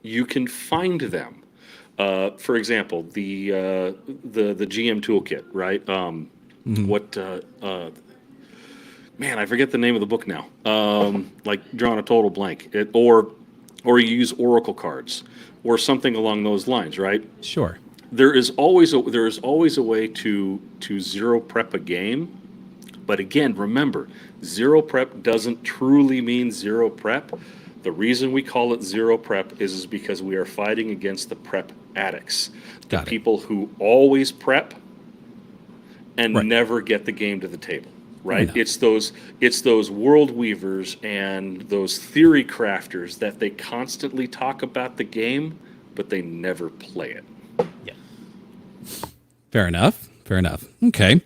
you can find them. For example, the GM toolkit, right? Man, I forget the name of the book now. Like drawing a total blank. Or you use Oracle cards or something along those lines, right? Sure. There is always a way to zero prep a game. But again, remember, zero prep doesn't truly mean zero prep. The reason we call it zero prep is because we are fighting against the prep addicts. The people who always prep and never get the game to the table, right? It's those world weavers and those theory crafters that they constantly talk about the game, but they never play it. Yeah. Fair enough. Okay.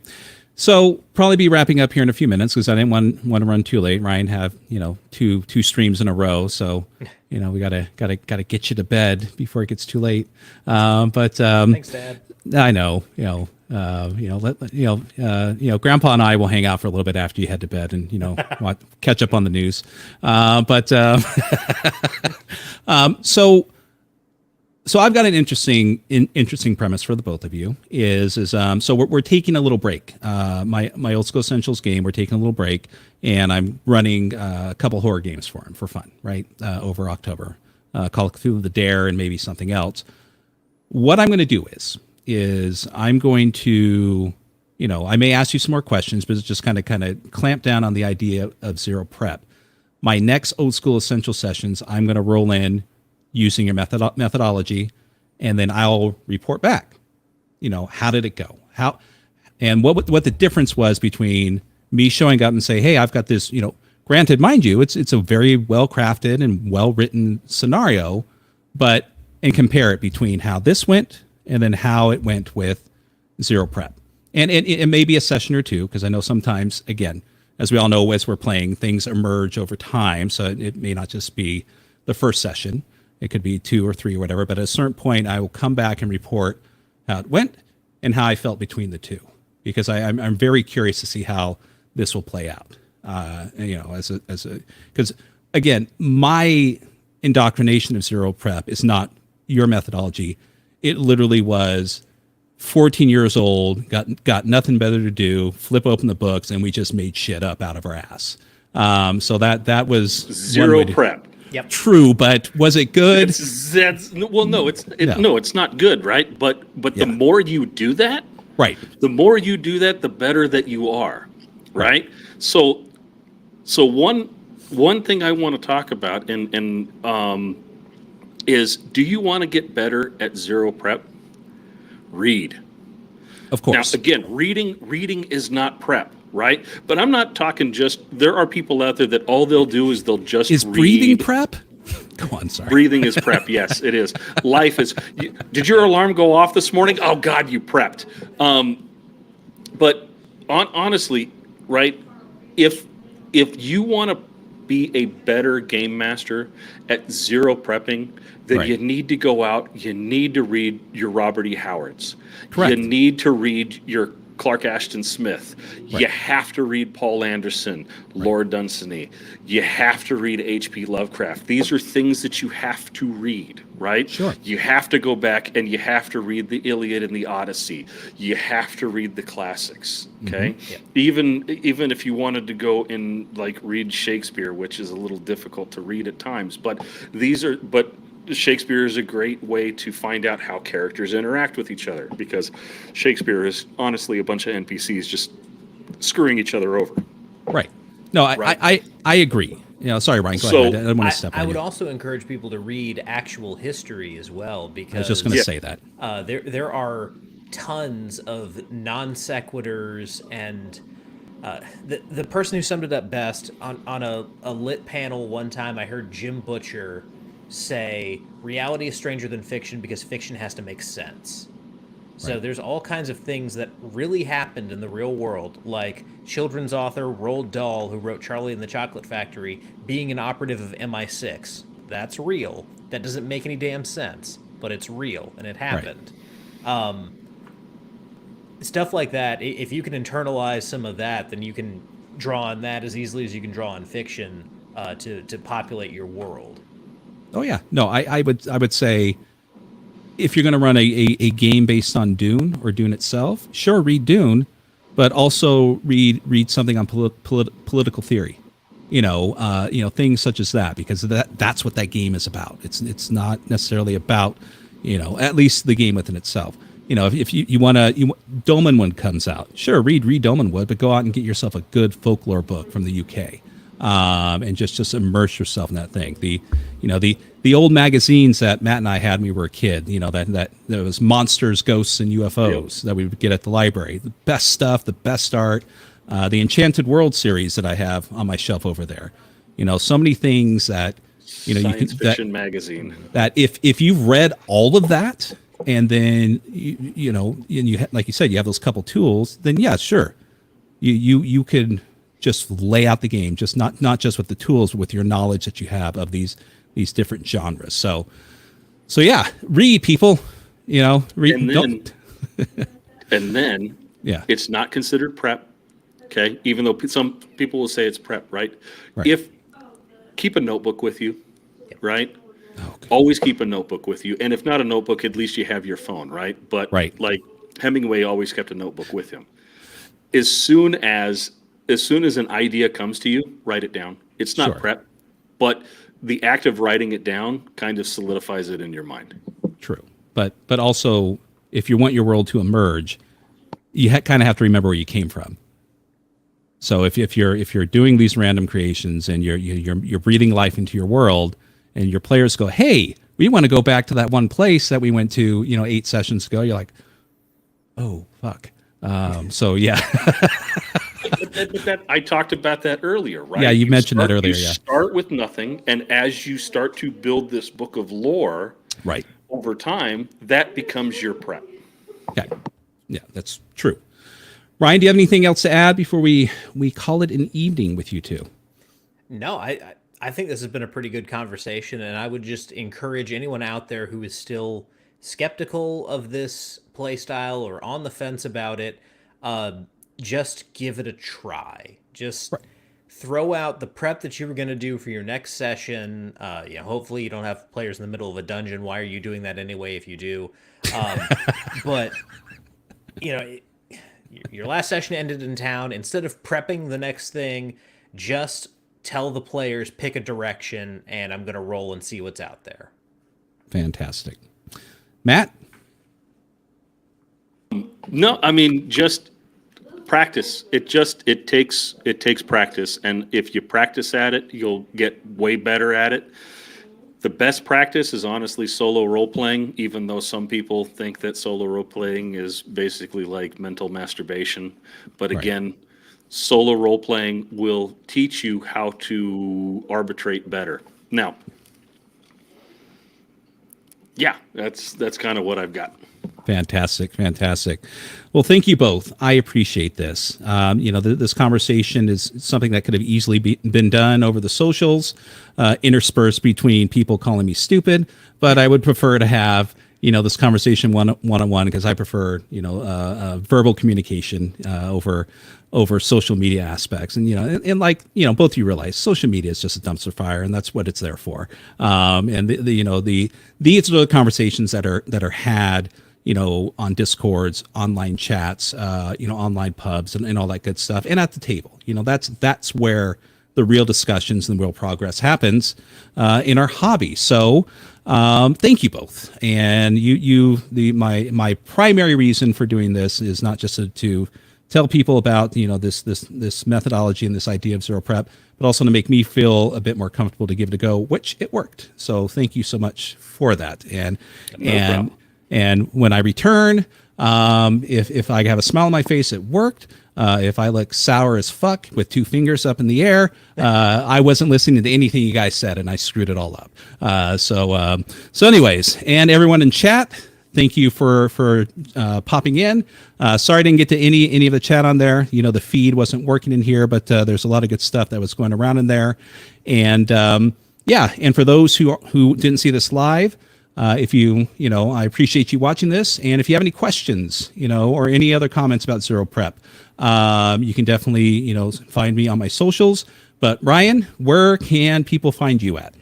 So probably be wrapping up here in a few minutes because I didn't want to run too late. Ryan have two streams in a row, so we gotta get you to bed before it gets too late. But thanks, Dad. I know Grandpa and I will hang out for a little bit after you head to bed and catch up on the news. So I've got an interesting premise for the both of you. So we're taking a little break. My Old School Essentials game, we're taking a little break, and I'm running a couple horror games for him for fun, right? Over October, Call of Cthulhu, The Dare, and maybe something else. What I'm going to do is I'm going to, I may ask you some more questions, but it's just kind of clamp down on the idea of zero prep. My next Old School Essential sessions, I'm going to roll in using your methodology, and then I'll report back. How did it go? And what the difference was between me showing up and say, hey, I've got this, granted, mind you, it's a very well crafted and well written scenario, and compare it between how this went and then how it went with zero prep. And it may be a session or two, because I know sometimes, again, as we all know, as we're playing, things emerge over time. So it may not just be the first session. It could be 2 or 3 or whatever. But at a certain point, I will come back and report how it went and how I felt between the two, because I'm very curious to see how this will play out. Because again, my indoctrination of Zero Prep is not your methodology. It literally was 14 years old, got nothing better to do, flip open the books, and we just made shit up out of our ass. So that was Zero prep. Yep. True, but was it good? No, it's not good, right? But the more you do that, right, the more you do that, the better that you are, right? So one thing I want to talk about is, do you want to get better at Zero Prep? Read. Of course. Now, again, reading is not prep, right? But I'm not talking just, there are people out there that all they'll do is they'll just Is read. breathing prep? Go on, sorry. Breathing is prep. Yes, it is. Life is. Did your alarm go off this morning? Oh God, you prepped. But honestly, right? If you want to be a better game master at Zero Prepping, then you need to go out. You need to read your Robert E. Howards. Correct. You need to read your Clark Ashton Smith. Right. You have to read Paul Anderson, Lord Dunsany. You have to read H.P. Lovecraft. These are things that you have to read, right? Sure. You have to go back and you have to read the Iliad and the Odyssey. You have to read the classics, okay? Mm-hmm. Even if you wanted to go and like read Shakespeare, which is a little difficult to read at times, but Shakespeare is a great way to find out how characters interact with each other, because Shakespeare is honestly a bunch of NPCs just screwing each other over. Right. No, Right. I agree. Sorry, Ryan. Go So, ahead. I don't want to step on I you. would also encourage people to read actual history as well, because I was just going to say that. there are tons of non sequiturs, and the person who summed it up best on a lit panel one time, I heard Jim Butcher say, reality is stranger than fiction because fiction has to make sense. So there's all kinds of things that really happened in the real world, like children's author Roald Dahl, who wrote Charlie and the Chocolate Factory, being an operative of MI6. That's real. That doesn't make any damn sense, but it's real, and it happened. Stuff like that, if you can internalize some of that, then you can draw on that as easily as you can draw on fiction to populate your world. Oh yeah. No, I would say, if you're going to run a game based on Dune or Dune itself, sure, read Dune, but also read something on political theory. Things such as that, because that's what that game is about. It's not necessarily about, at least the game within itself. If you want to, Dolmenwood comes out, sure, read Dolmenwood, but go out and get yourself a good folklore book from the UK. And just immerse yourself in that thing. The old magazines that Matt and I had when we were a kid, that there was monsters, ghosts, and UFOs that we would get at the library. The best stuff, the best art, the Enchanted World series that I have on my shelf over there. So many things that Science fiction magazine. That if you've read all of that, and then like you said, you have those couple tools, then yeah, sure, you could just lay out the game, just not just with the tools, but with your knowledge that you have of these different genres. So yeah, read, people. Read. And then yeah, it's not considered prep. Okay, even though some people will say it's prep, right? Keep a notebook with you, right? Okay. Always keep a notebook with you, and if not a notebook, at least you have your phone, right? But like Hemingway always kept a notebook with him. As soon as an idea comes to you, write it down. It's not prep, but the act of writing it down kind of solidifies it in your mind. True. But also, if you want your world to emerge, you kind of have to remember where you came from. So if you're doing these random creations and you're breathing life into your world, and your players go, "Hey, we want to go back to that one place that we went to, 8 sessions ago," you're like, "Oh, fuck." So yeah. But I talked about that earlier, right? Yeah, you mentioned that earlier. You start with nothing, and as you start to build this book of lore, right, over time, that becomes your prep. Okay. Yeah, that's true. Ryan, do you have anything else to add before we call it an evening with you two? No, I think this has been a pretty good conversation, and I would just encourage anyone out there who is still skeptical of this playstyle or on the fence about it, uh, just give it a try. Just Right. throw out the prep that you were going to do for your next session. Hopefully you don't have players in the middle of a dungeon. Why are you doing that anyway if you do? Um, but, you know, your last session ended in town. Instead of prepping the next thing, just tell the players, pick a direction, and I'm going to roll and see what's out there. Fantastic. Matt? No, I mean, just practice. It takes practice, and if you practice at it, you'll get way better at it. The best practice is honestly solo role playing, even though some people think that solo role playing is basically like mental masturbation. But Right. again, solo role playing will teach you how to arbitrate better. Now, yeah, that's kind of what I've got. Fantastic. Well, thank you both. I appreciate this. This conversation is something that could have easily been done over the socials, interspersed between people calling me stupid. But I would prefer to have this conversation one-on-one because I prefer verbal communication over social media aspects. And like both of you realize, social media is just a dumpster fire, and that's what it's there for. And these are the conversations that are had on Discords, online chats, online pubs and all that good stuff. And at the table, that's where the real discussions and the real progress happens in our hobby. So thank you both. And my primary reason for doing this is not just to tell people about, this methodology and this idea of zero prep, but also to make me feel a bit more comfortable to give it a go, which it worked. So thank you so much for that. And when I return, if I have a smile on my face, it worked. If I look sour as fuck with two fingers up in the air, I wasn't listening to anything you guys said, and I screwed it all up. So anyways, and everyone in chat, thank you for popping in. Sorry I didn't get to any of the chat on there. The feed wasn't working in here, but there's a lot of good stuff that was going around in there. And and for those who didn't see this live, if I appreciate you watching this. And if you have any questions, or any other comments about Zero Prep, you can definitely, find me on my socials. But Ryan, where can people find you at?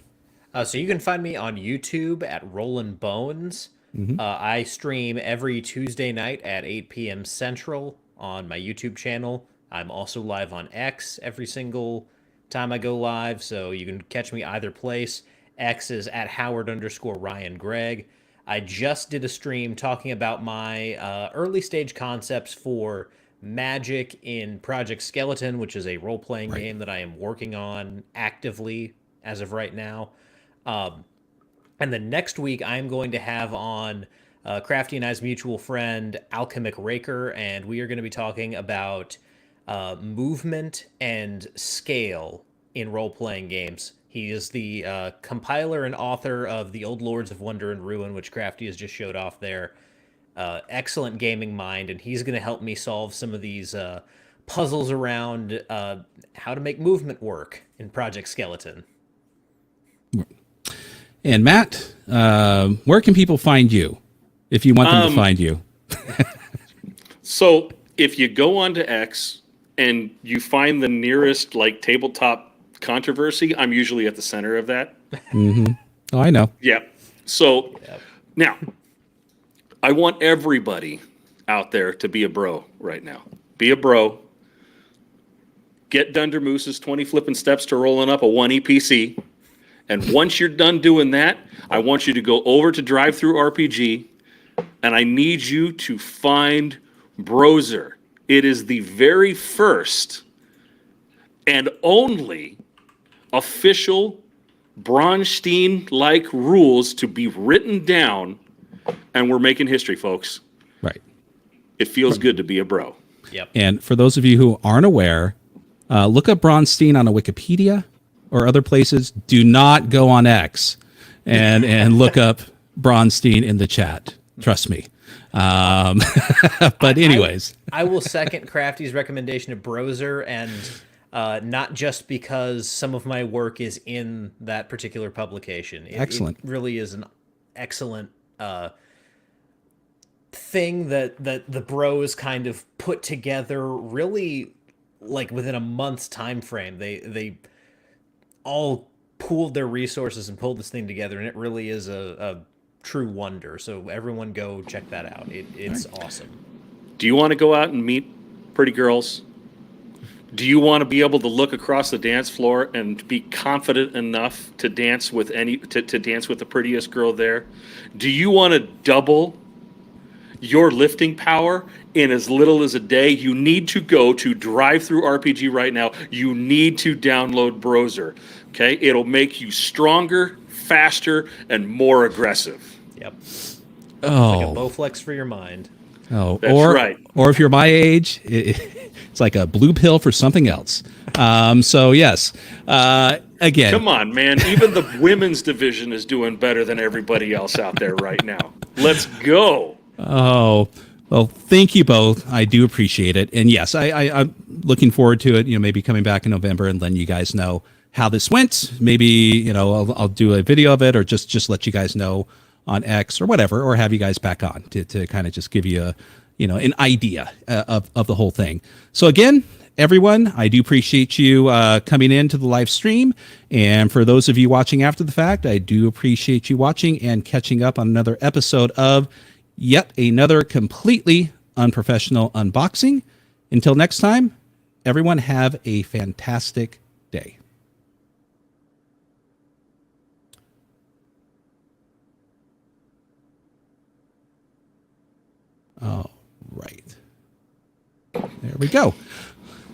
So you can find me on YouTube at Rollin' Bones. I stream every Tuesday night at 8 p.m. Central on my YouTube channel. I'm also live on X every single time I go live, so you can catch me either place. X is at Howard_Ryan Gregg. I just did a stream talking about my early stage concepts for Magic in Project Skeleton, which is a role-playing game that I am working on actively as of right now. And then next week, I'm going to have on Crafty and I's mutual friend, Alchemic Raker, and we are going to be talking about movement and scale in role-playing games. He is the compiler and author of The Old Lords of Wonder and Ruin, which Crafty has just showed off there. Excellent gaming mind, and he's going to help me solve some of these puzzles around how to make movement work in Project Skeleton. And Matt, where can people find you if you want them to find you? So if you go onto X and you find the nearest tabletop controversy, I'm usually at the center of that. Mm-hmm. Oh, I know. Yeah. So now I want everybody out there to be a bro right now. Be a bro. Get Dunder Moose's 20 flipping steps to rolling up a 1 EPC. And once you're done doing that, I want you to go over to Drive Through RPG, and I need you to find Broser. It is the very first and only official Bronstein-like rules to be written down, and we're making history, folks. Right. It feels good to be a bro. Yep. And for those of you who aren't aware, look up Bronstein on a Wikipedia or other places. Do not go on X and look up Bronstein in the chat. Trust me. But anyways, I will second Crafty's recommendation of Browser, and not just because some of my work is in that particular publication. Excellent. It really is an excellent thing that the bros kind of put together, really, like within a month's time frame. They all pooled their resources and pulled this thing together, and it really is a true wonder. So everyone go check that out. It's awesome. Do you want to go out and meet pretty girls? Do you want to be able to look across the dance floor and be confident enough to dance with to dance with the prettiest girl there? Do you want to double your lifting power in as little as a day? You need to go to Drive-Thru RPG right now. You need to download Browser. Okay, it'll make you stronger, faster, and more aggressive. Yep. oh, Like a Bowflex for your mind. oh, That's or right. or if you're my age, it's like a blue pill for something else. So yes, again, Come on, man. Even the women's division is doing better than everybody else out there right now. Let's go. Oh, well, thank you both. I do appreciate it. And yes, I'm looking forward to it, maybe coming back in November and letting you guys know how this went. Maybe, I'll do a video of it, or just let you guys know on X or whatever, or have you guys back on to kind of just give you an idea of the whole thing. So again, everyone, I do appreciate you coming into the live stream. And for those of you watching after the fact, I do appreciate you watching and catching up on another episode of yet another completely unprofessional unboxing. Until next time, everyone have a fantastic day. All right. There we go.